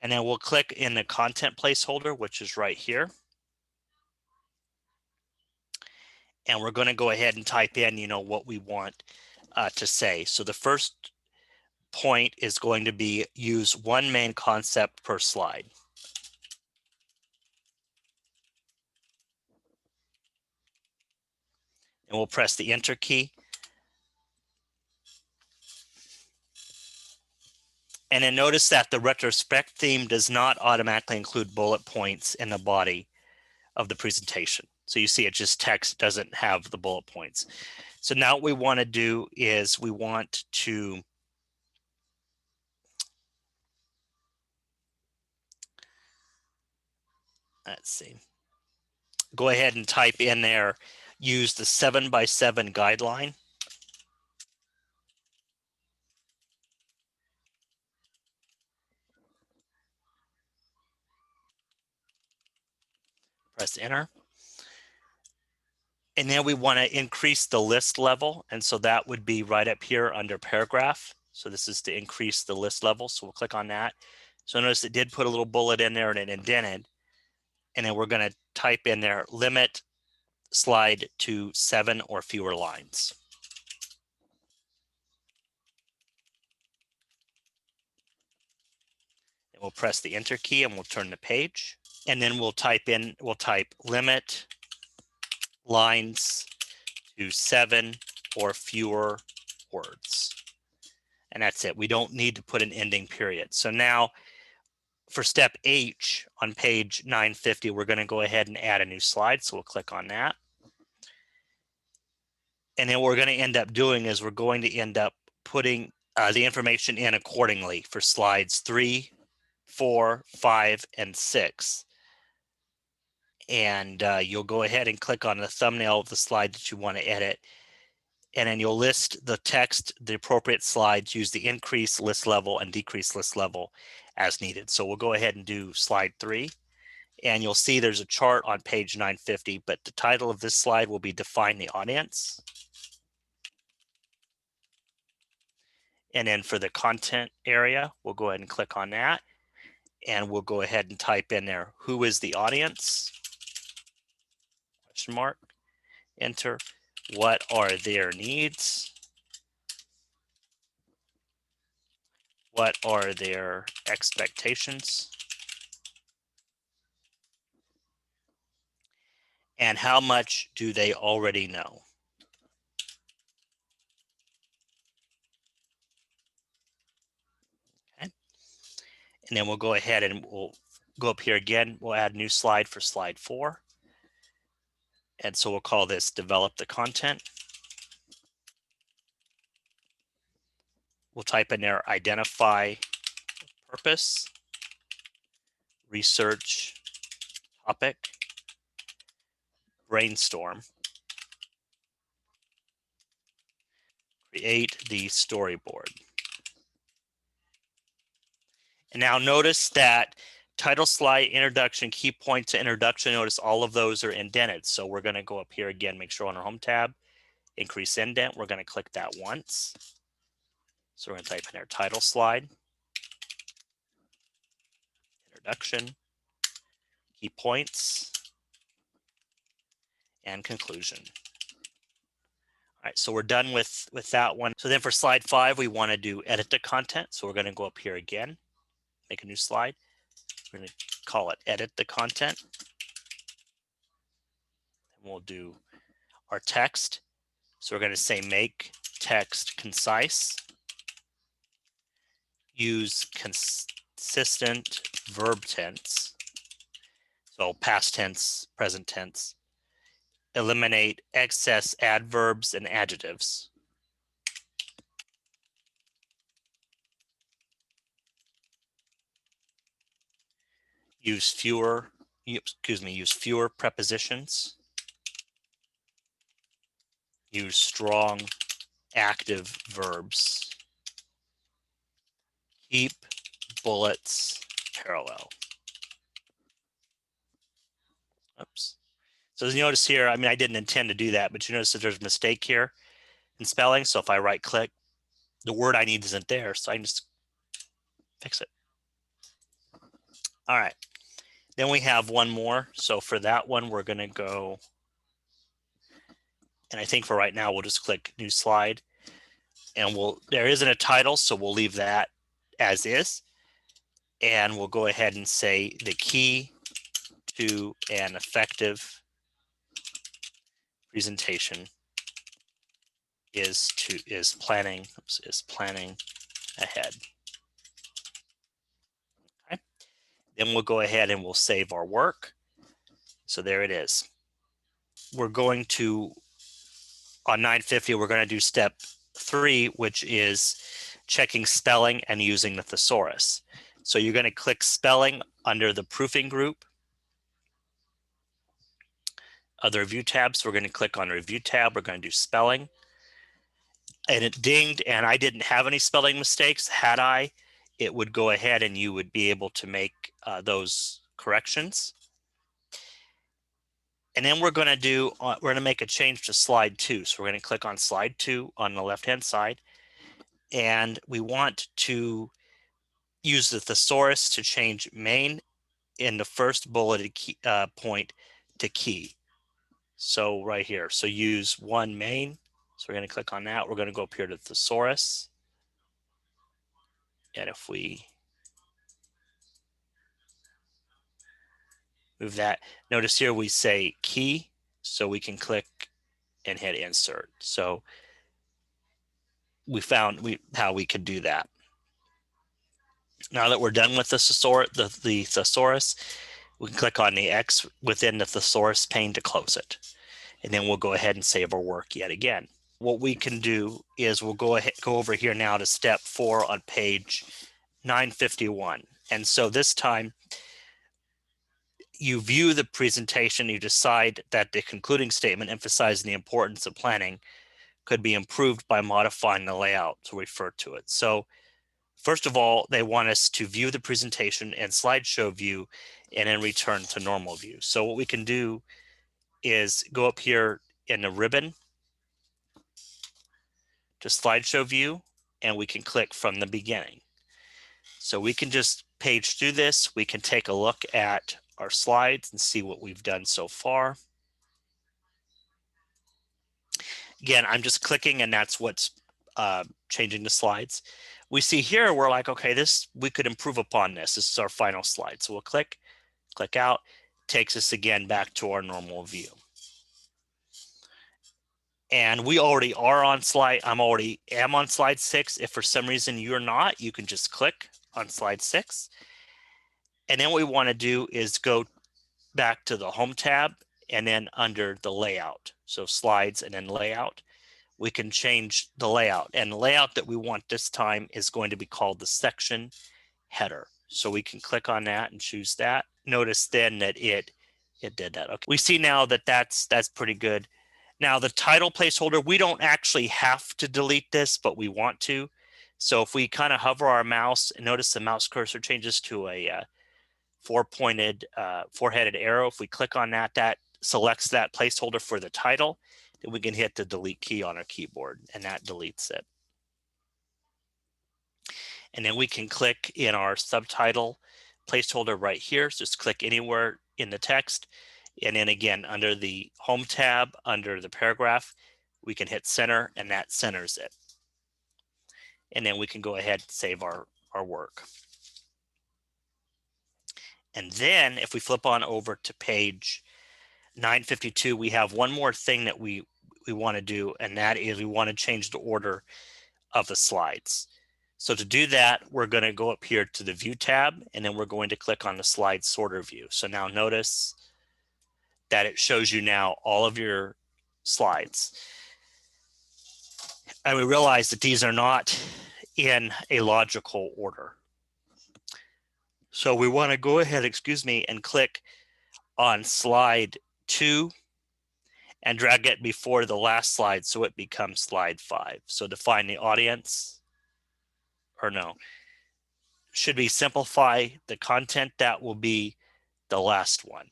And then we'll click in the content placeholder, which is right here. And we're going to go ahead and type in, what we want to say. So the first point is going to be use one main concept per slide. And we'll press the enter key. And then notice that the retrospect theme does not automatically include bullet points in the body of the presentation. So you see it just text, doesn't have the bullet points. So now what we want to do is we want to let's see, go ahead and type in there, use the 7x7 guideline. Press enter. And then we want to increase the list level. And so that would be right up here under paragraph. So this is to increase the list level. So we'll click on that. So notice it did put a little bullet in there and it indented. And then we're going to type in there, limit slide to 7 or fewer lines. And we'll press the enter key and we'll turn the page. And then we'll type limit lines to 7 or fewer words. And that's it. We don't need to put an ending period. So now for step H on page 950, we're going to go ahead and add a new slide. So we'll click on that. And then what we're going to end up doing is we're going to end up putting the information in accordingly for slides 3, 4, 5, and 6. And you'll go ahead and click on the thumbnail of the slide that you want to edit. And then you'll list the text, the appropriate slides, use the increase list level and decrease list level as needed. So we'll go ahead and do slide 3. And you'll see there's a chart on page 950, but the title of this slide will be Define the Audience. And then for the content area, we'll go ahead and click on that. And we'll go ahead and type in there, who is the audience? Question mark, enter. What are their needs? What are their expectations? And how much do they already know? Okay. And then we'll go ahead and we'll go up here again. We'll add a new slide for slide 4. And so we'll call this develop the content. We'll type in there, identify purpose, research topic, brainstorm, create the storyboard. And now notice that Title slide, introduction, key points to introduction. Notice all of those are indented. So we're going to go up here again, make sure on our home tab, increase indent. We're going to click that once. So we're going to type in there title slide, introduction, key points, and conclusion. All right, so we're done with that one. So then for slide 5, we want to do edit the content. So we're going to go up here again, make a new slide. We're going to call it edit the content. And we'll do our text. So we're going to say make text concise. Use consistent verb tense. So past tense, present tense. Eliminate excess adverbs and adjectives. Use fewer prepositions. Use strong active verbs. Keep bullets parallel. Oops. So as you notice here, I mean, I didn't intend to do that, but you notice that there's a mistake here in spelling. So if I right click, the word I need isn't there. So I can just fix it. All right. Then we have one more. So for that one, we're going to go, and I think for right now, we'll just click new slide, and there isn't a title, so we'll leave that as is. And we'll go ahead and say the key to an effective presentation is planning ahead. Okay. Then we'll go ahead and we'll save our work. So there it is. We're going to, on 950, we're going to do step 3, which is checking spelling and using the thesaurus. So you're going to click spelling under the proofing group. Other review tabs, we're going to click on review tab. We're going to do spelling. And it dinged, and I didn't have any spelling mistakes. Had I, it would go ahead and you would be able to make those corrections. And then we're going to make a change to slide 2. So we're going to click on slide 2 on the left-hand side. And we want to use the thesaurus to change main in the first bulleted key, point to key. So right here, so use one main. So we're going to click on that. We're going to go up here to thesaurus. And if we move that, notice here we say key, so we can click and hit insert. So we found how we could do that. Now that we're done with the thesaurus, we can click on the X within the thesaurus pane to close it. And then we'll go ahead and save our work yet again. What we can do is we'll go over here now to step 4 on page 951. And so this time you view the presentation, you decide that the concluding statement emphasizing the importance of planning could be improved by modifying the layout to refer to it. So first of all, they want us to view the presentation in slideshow view and then return to normal view. So what we can do is go up here in the ribbon to slideshow view, and we can click from the beginning. So we can just page through this. We can take a look at our slides and see what we've done so far. Again, I'm just clicking, and that's what's changing the slides. We see here, we're like, okay, we could improve upon this. This is our final slide. So we'll click out, takes us again back to our normal view. And we already are on slide, am on slide 6. If for some reason you're not, you can just click on slide 6. And then what we want to do is go back to the home tab and then under the layout. So slides and then layout, we can change the layout. And the layout that we want this time is going to be called the section header. So we can click on that and choose that. Notice then that it did that. Okay. We see now that that's pretty good. Now the title placeholder, we don't actually have to delete this, but we want to. So if we kind of hover our mouse and notice the mouse cursor changes to a four-headed arrow. If we click on that, that selects that placeholder for the title. Then we can hit the delete key on our keyboard, and that deletes it. And then we can click in our subtitle placeholder right here. So just click anywhere in the text. And then again, under the home tab, under the paragraph, we can hit center, and that centers it. And then we can go ahead and save our work. And then if we flip on over to page 952, we have one more thing that we want to do, and that is we want to change the order of the slides. So to do that, we're going to go up here to the View tab, and then we're going to click on the Slide Sorter view. So now notice that it shows you now all of your slides. And we realize that these are not in a logical order. So we want to go ahead, and click on slide 2 and drag it before the last slide so it becomes slide 5. So define the audience, or no, should we simplify the content? That will be the last one.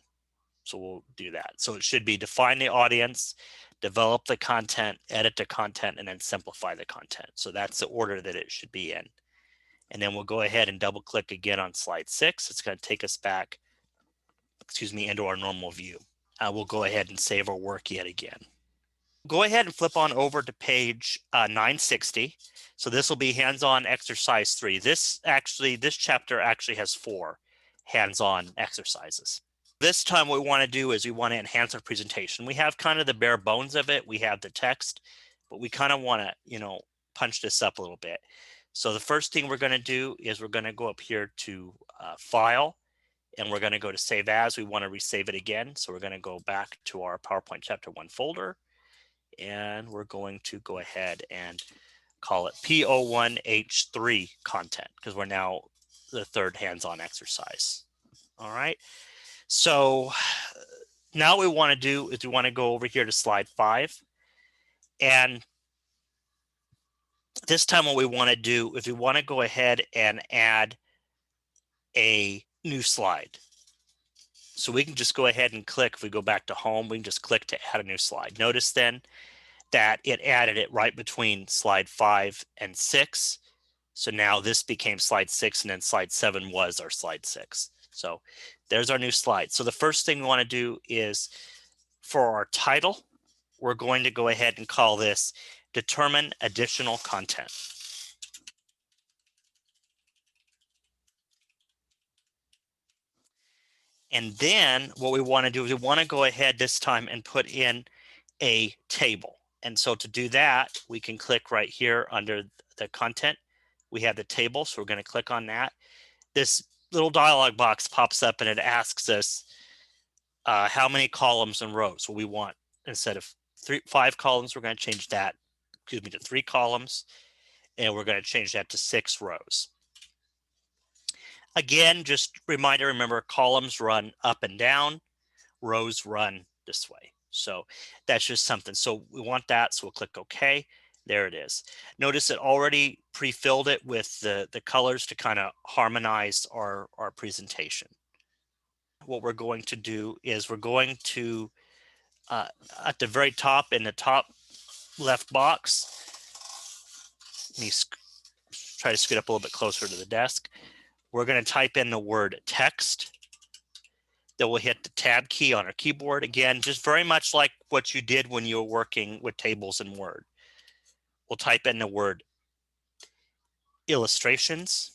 So we'll do that. So it should be define the audience, develop the content, edit the content, and then simplify the content. So that's the order that it should be in. And then we'll go ahead and double click again on slide 6. It's going to take us back, into our normal view. We'll go ahead and save our work yet again. Go ahead and flip on over to page 960. So this will be hands-on exercise 3. This chapter actually has 4 hands-on exercises. This time what we want to do is we want to enhance our presentation. We have kind of the bare bones of it. We have the text, but we kind of want to, punch this up a little bit. So the first thing we're going to do is we're going to go up here to File, and we're going to go to Save As. We want to resave it again. So we're going to go back to our PowerPoint Chapter 1 folder, and we're going to go ahead and call it PO1H3 content, because we're now the third hands-on exercise. All right. So now what we want to do is we want to go over here to slide 5. And this time what we want to do is we want to go ahead and add a new slide. So we can just go ahead and click. If we go back to home, we can just click to add a new slide. Notice then that it added it right between slide 5 and 6. So now this became slide 6, and then slide 7 was our slide 6. So there's our new slide. So the first thing we want to do is for our title, we're going to go ahead and call this Determine Additional Content. And then what we want to do is we want to go ahead this time and put in a table. And so to do that, we can click right here under the content. We have the table, so we're going to click on that. This little dialog box pops up, and it asks us how many columns and rows. Well, we want, instead of 5 columns, we're going to change that, to 3 columns, and we're going to change that to 6 rows. Again, just remember, columns run up and down, rows run this way. So that's just something. So we want that, so we'll click OK. There it is. Notice it already pre-filled it with the colors to kind of harmonize our presentation. What we're going to do is we're going to, at the very top, in the top left box, let me try to scoot up a little bit closer to the desk. We're going to type in the word text. Then we'll hit the tab key on our keyboard. Again, just very much like what you did when you were working with tables in Word. We'll type in the word illustrations.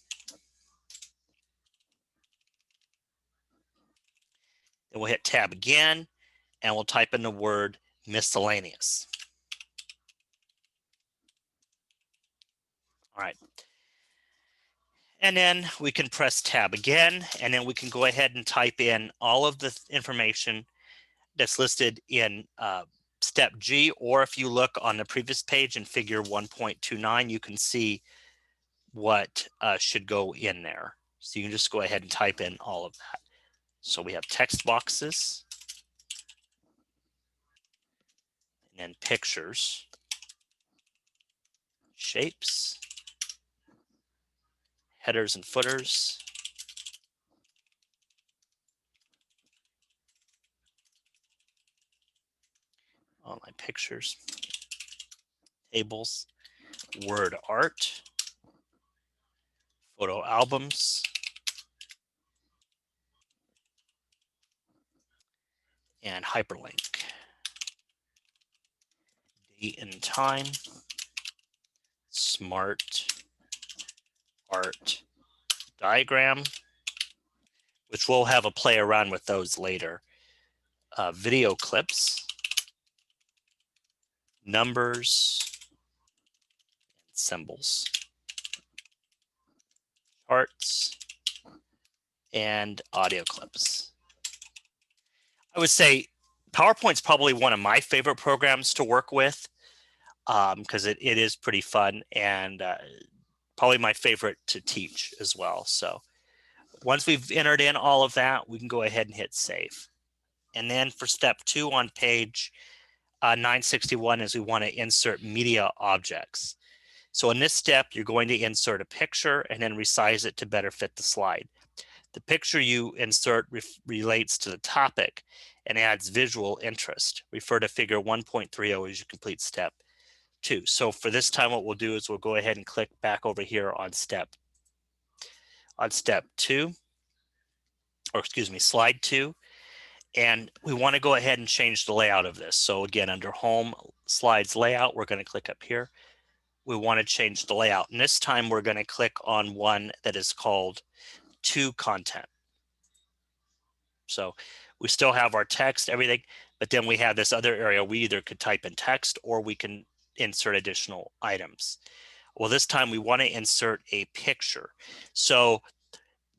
Then we'll hit tab again, and we'll type in the word miscellaneous. All right. And then we can press tab again, and then we can go ahead and type in all of the information that's listed in step G, or if you look on the previous page in figure 1.29, you can see what should go in there. So you can just go ahead and type in all of that. So we have text boxes, and then pictures, shapes, headers and footers, online pictures, tables, word art, photo albums, and hyperlink. Date and time, smart art diagram, which we'll have a play around with those later. Video clips, numbers, symbols, charts, and audio clips. I would say PowerPoint's probably one of my favorite programs to work with because it is pretty fun and probably my favorite to teach as well. So once we've entered in all of that, we can go ahead and hit save. And then for step 2 on page 961 is we want to insert media objects. So in this step, you're going to insert a picture and then resize it to better fit the slide. The picture you insert relates to the topic and adds visual interest. Refer to figure 1.30 as you complete step 2. So for this time, what we'll do is we'll go ahead and click back over here on step 2, or excuse me, slide 2. And we want to go ahead and change the layout of this. So again, under home, slides, layout, we're going to click up here. We want to change the layout. And this time we're going to click on one that is called to content. So we still have our text, everything, but then we have this other area. We either could type in text or we can insert additional items. Well, this time we want to insert a picture. So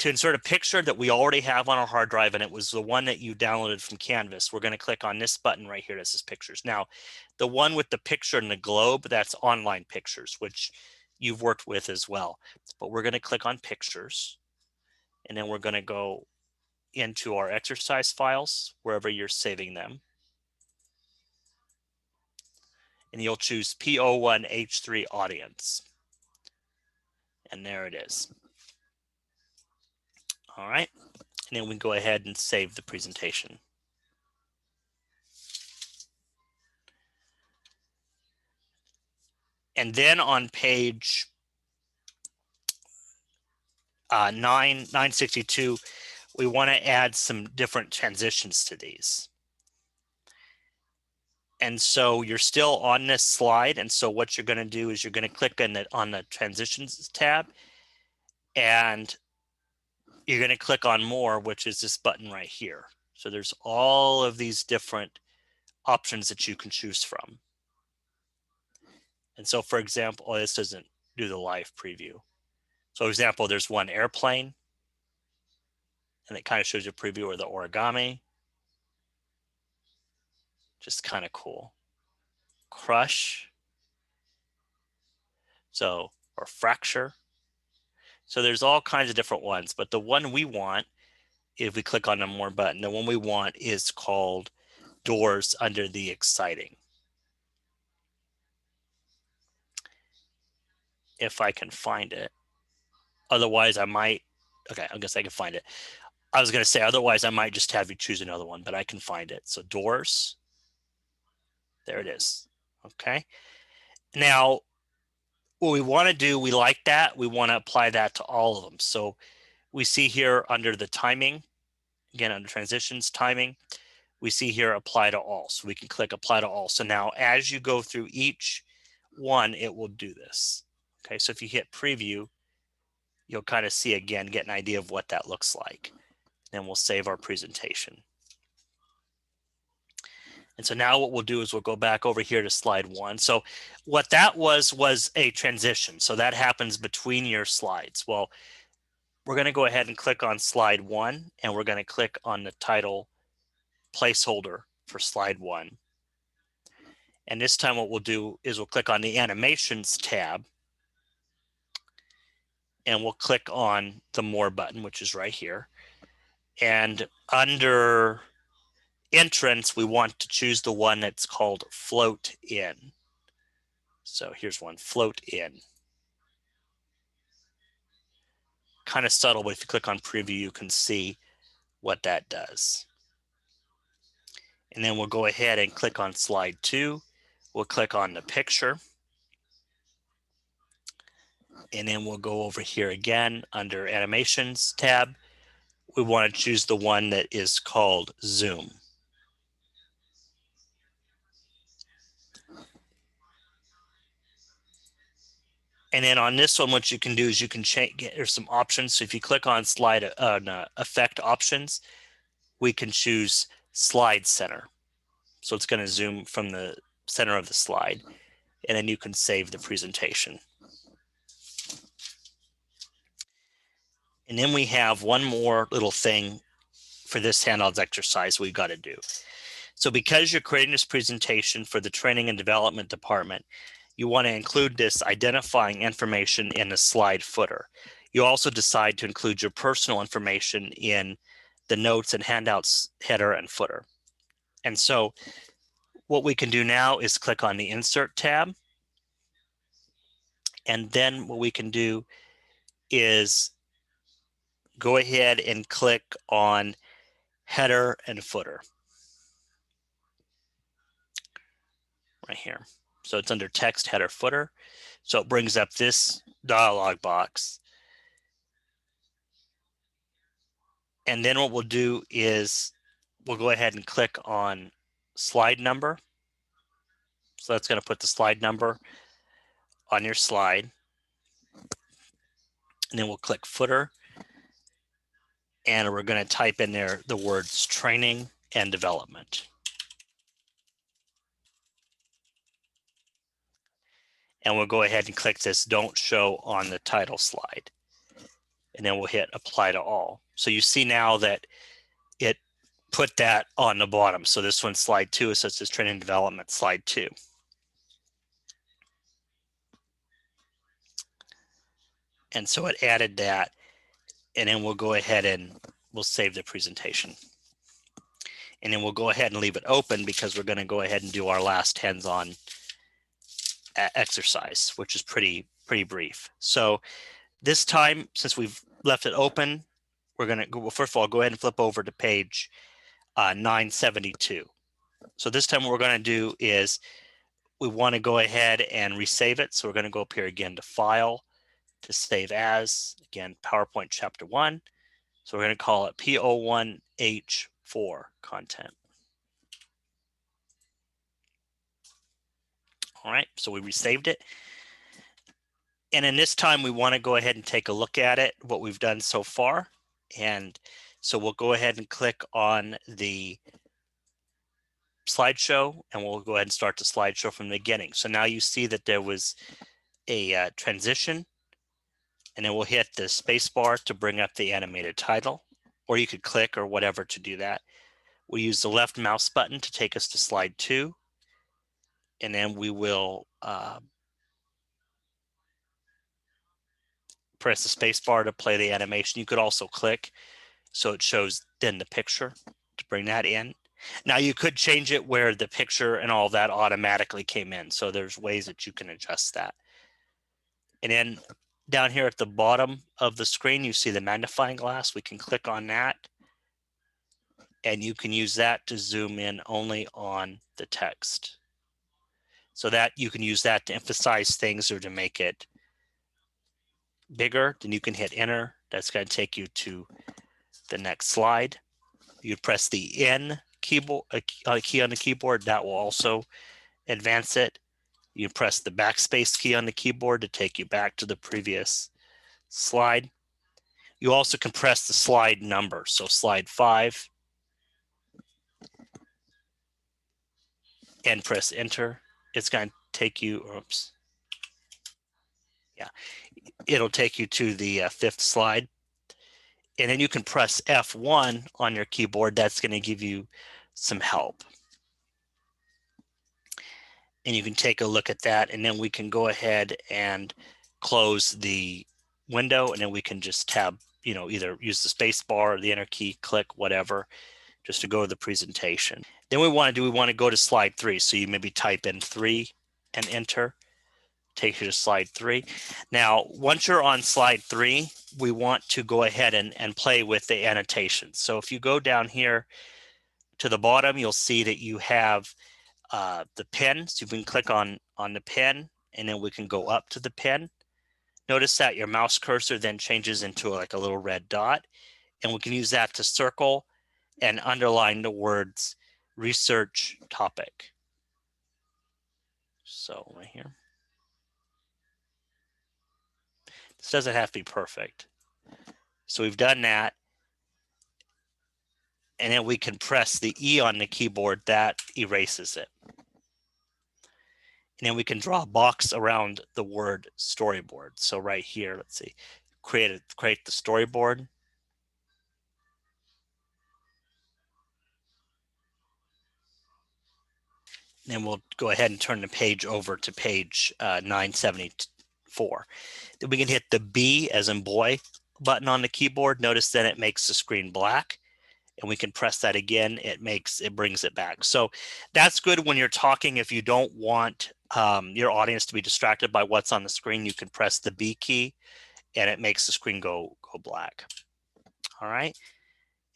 to insert a picture that we already have on our hard drive, and it was the one that you downloaded from Canvas, we're going to click on this button right here that says pictures. Now, the one with the picture and the globe, that's online pictures, which you've worked with as well. But we're going to click on pictures, and then we're going to go into our exercise files, wherever you're saving them. And you'll choose P01H3 audience. And there it is. All right. And then we can go ahead and save the presentation. And then on page 962, we want to add some different transitions to these. And so you're still on this slide. And so what you're going to do is you're going to click on the transitions tab, and you're going to click on more, which is this button right here. So there's all of these different options that you can choose from. And so, for example, this doesn't do the live preview. So, for example, there's one airplane, and it kind of shows you a preview, or the origami. Just kind of cool. Crush. So, or fracture. So there's all kinds of different ones, but the one we want, if we click on the more button, the one we want is called doors under the exciting. If I can find it. Otherwise, I might, okay, I guess I can find it. I was going to say, otherwise, I might just have you choose another one, but I can find it. So doors, there it is. Okay. Now, what we want to do, we like that. We want to apply that to all of them. So we see here under the timing, again, under transitions, timing, we see here apply to all. So we can click apply to all. So now as you go through each one, it will do this. Okay. So if you hit preview, you'll kind of see again, get an idea of what that looks like. Then we'll save our presentation. And so now what we'll do is we'll go back over here to slide 1. So what that was a transition. So that happens between your slides. Well, we're going to go ahead and click on slide 1, and we're going to click on the title placeholder for slide 1. And this time what we'll do is we'll click on the animations tab, and we'll click on the more button, which is right here. And under entrance, we want to choose the one that's called float in. So here's one, float in. Kind of subtle, but if you click on preview, you can see what that does. And then we'll go ahead and click on slide 2. We'll click on the picture. And then we'll go over here again under animations tab. We want to choose the one that is called zoom. And then on this one, what you can do is you can change, there's some options. So if you click on slide effect options, we can choose slide center. So it's going to zoom from the center of the slide, and then you can save the presentation. And then we have one more little thing for this handouts exercise we've got to do. So because you're creating this presentation for the training and development department, you want to include this identifying information in the slide footer. You also decide to include your personal information in the notes and handouts header and footer. And so what we can do now is click on the Insert tab. And then what we can do is go ahead and click on Header and Footer right here. So it's under Text, Header, Footer. So it brings up this dialog box. And then what we'll do is we'll go ahead and click on slide number. So that's going to put the slide number on your slide. And then we'll click footer. And we're going to type in there the words training and development. And we'll go ahead and click this don't show on the title slide. And then we'll hit apply to all. So you see now that it put that on the bottom. So this one's slide 2, so it says training and development slide 2. And so it added that. And then we'll go ahead and we'll save the presentation. And then we'll go ahead and leave it open because we're going to go ahead and do our last hands-on exercise, which is pretty brief. So this time, since we've left it open, we're going to go, well, first of all, go ahead and flip over to page 972. So this time what we're going to do is we want to go ahead and resave it. So we're going to go up here again to File, to Save As, again, PowerPoint Chapter 1. So we're going to call it P01H4 content. All right, so we resaved it. And in this time, we want to go ahead and take a look at it, what we've done so far. And so we'll go ahead and click on the slideshow, and we'll go ahead and start the slideshow from the beginning. So now you see that there was a transition, and then we'll hit the space bar to bring up the animated title, or you could click or whatever to do that. We'll use the left mouse button to take us to slide 2, and then we will press the space bar to play the animation. You could also click so it shows then the picture to bring that in. Now you could change it where the picture and all that automatically came in. So there's ways that you can adjust that. And then down here at the bottom of the screen, you see the magnifying glass. We can click on that. And you can use that to zoom in only on the text. So that you can use that to emphasize things or to make it bigger. Then you can hit enter. That's going to take you to the next slide. You press the N keyboard key on the keyboard. That will also advance it. You press the backspace key on the keyboard to take you back to the previous slide. You also can press the slide number. So slide 5 and press enter. It's going to take you, oops. Yeah, it'll take you to the 5th slide. And then you can press F1 on your keyboard. That's going to give you some help. And you can take a look at that. And then we can go ahead and close the window. And then we can just tab, either use the space bar or the enter key, click, whatever, just to go to the presentation. Then we want to go to slide 3. So you maybe type in 3 and enter. Take you to slide 3. Now, once you're on slide 3, we want to go ahead and play with the annotations. So if you go down here To the bottom, you'll see that you have the pen. So you can click on the pen, and then we can go up to the pen. Notice that your mouse cursor then changes into like a little red dot, and we can use that to circle and underline the words research topic. So right here. This doesn't have to be perfect. So we've done that. And then we can press the E on the keyboard, that erases it. And then we can draw a box around the word storyboard. So right here, let's see, create the storyboard. And then we'll go ahead and turn the page over to page 974. Then we can hit the B as in boy button on the keyboard. Notice then it makes the screen black. And we can press that again, it brings it back. So that's good when you're talking. If you don't want your audience to be distracted by what's on the screen, you can press the B key and it makes the screen go black. All right.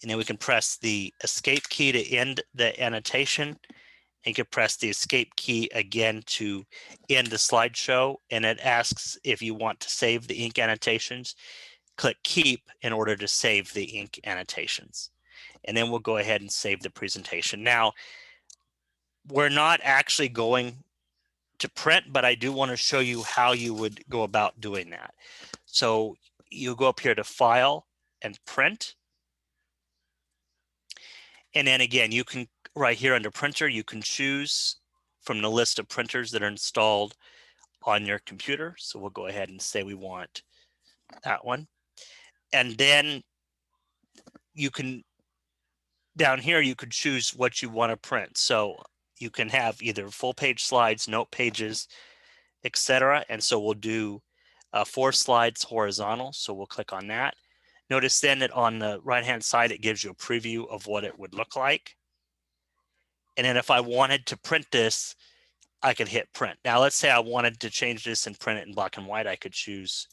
And then we can press the escape key to end the annotation. And you can press the escape key again to end the slideshow. And it asks if you want to save the ink annotations. Click keep in order to save the ink annotations. And then we'll go ahead and save the presentation. Now, we're not actually going to print, but I do want to show you how you would go about doing that. So you go up here to File and Print. And then again, you can, right here under Printer, you can choose from the list of printers that are installed on your computer. So we'll go ahead and say we want that one. And then you can, down here, you could choose what you want to print. So you can have either full page slides, note pages, etc. And so we'll do 4 slides horizontal. So we'll click on that. Notice then that on the right-hand side, it gives you a preview of what it would look like. And then if I wanted to print this, I could hit print. Now, let's say I wanted to change this and print it in black and white. I could choose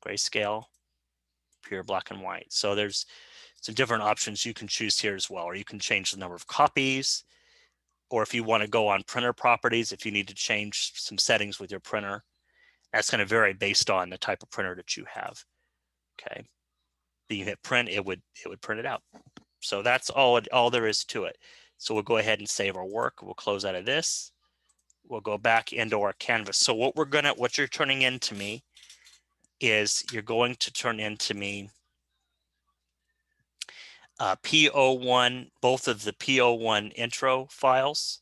grayscale, pure black and white. So there's some different options you can choose here as well, or you can change the number of copies, or if you want to go on printer properties, if you need to change some settings with your printer, that's going to vary based on the type of printer that you have. Okay, then you hit print, it would print it out. So that's all there is to it. So we'll go ahead and save our work. We'll close out of this. We'll go back into our canvas. So what you're turning into me is you're going to turn into me PO1, both of the PO1 intro files.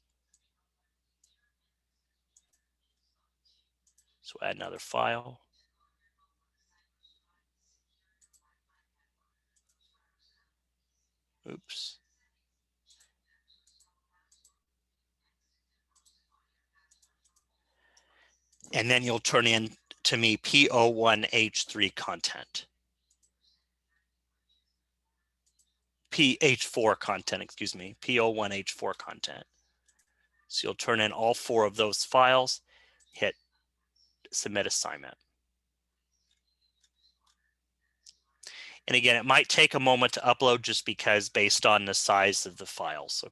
So add another file. Oops. And then you'll turn in to me PO1H3 content. H4 content, excuse me, PO1H4 content. So you'll turn in all 4 of those files, hit submit assignment. And again, it might take a moment to upload just because based on the size of the files.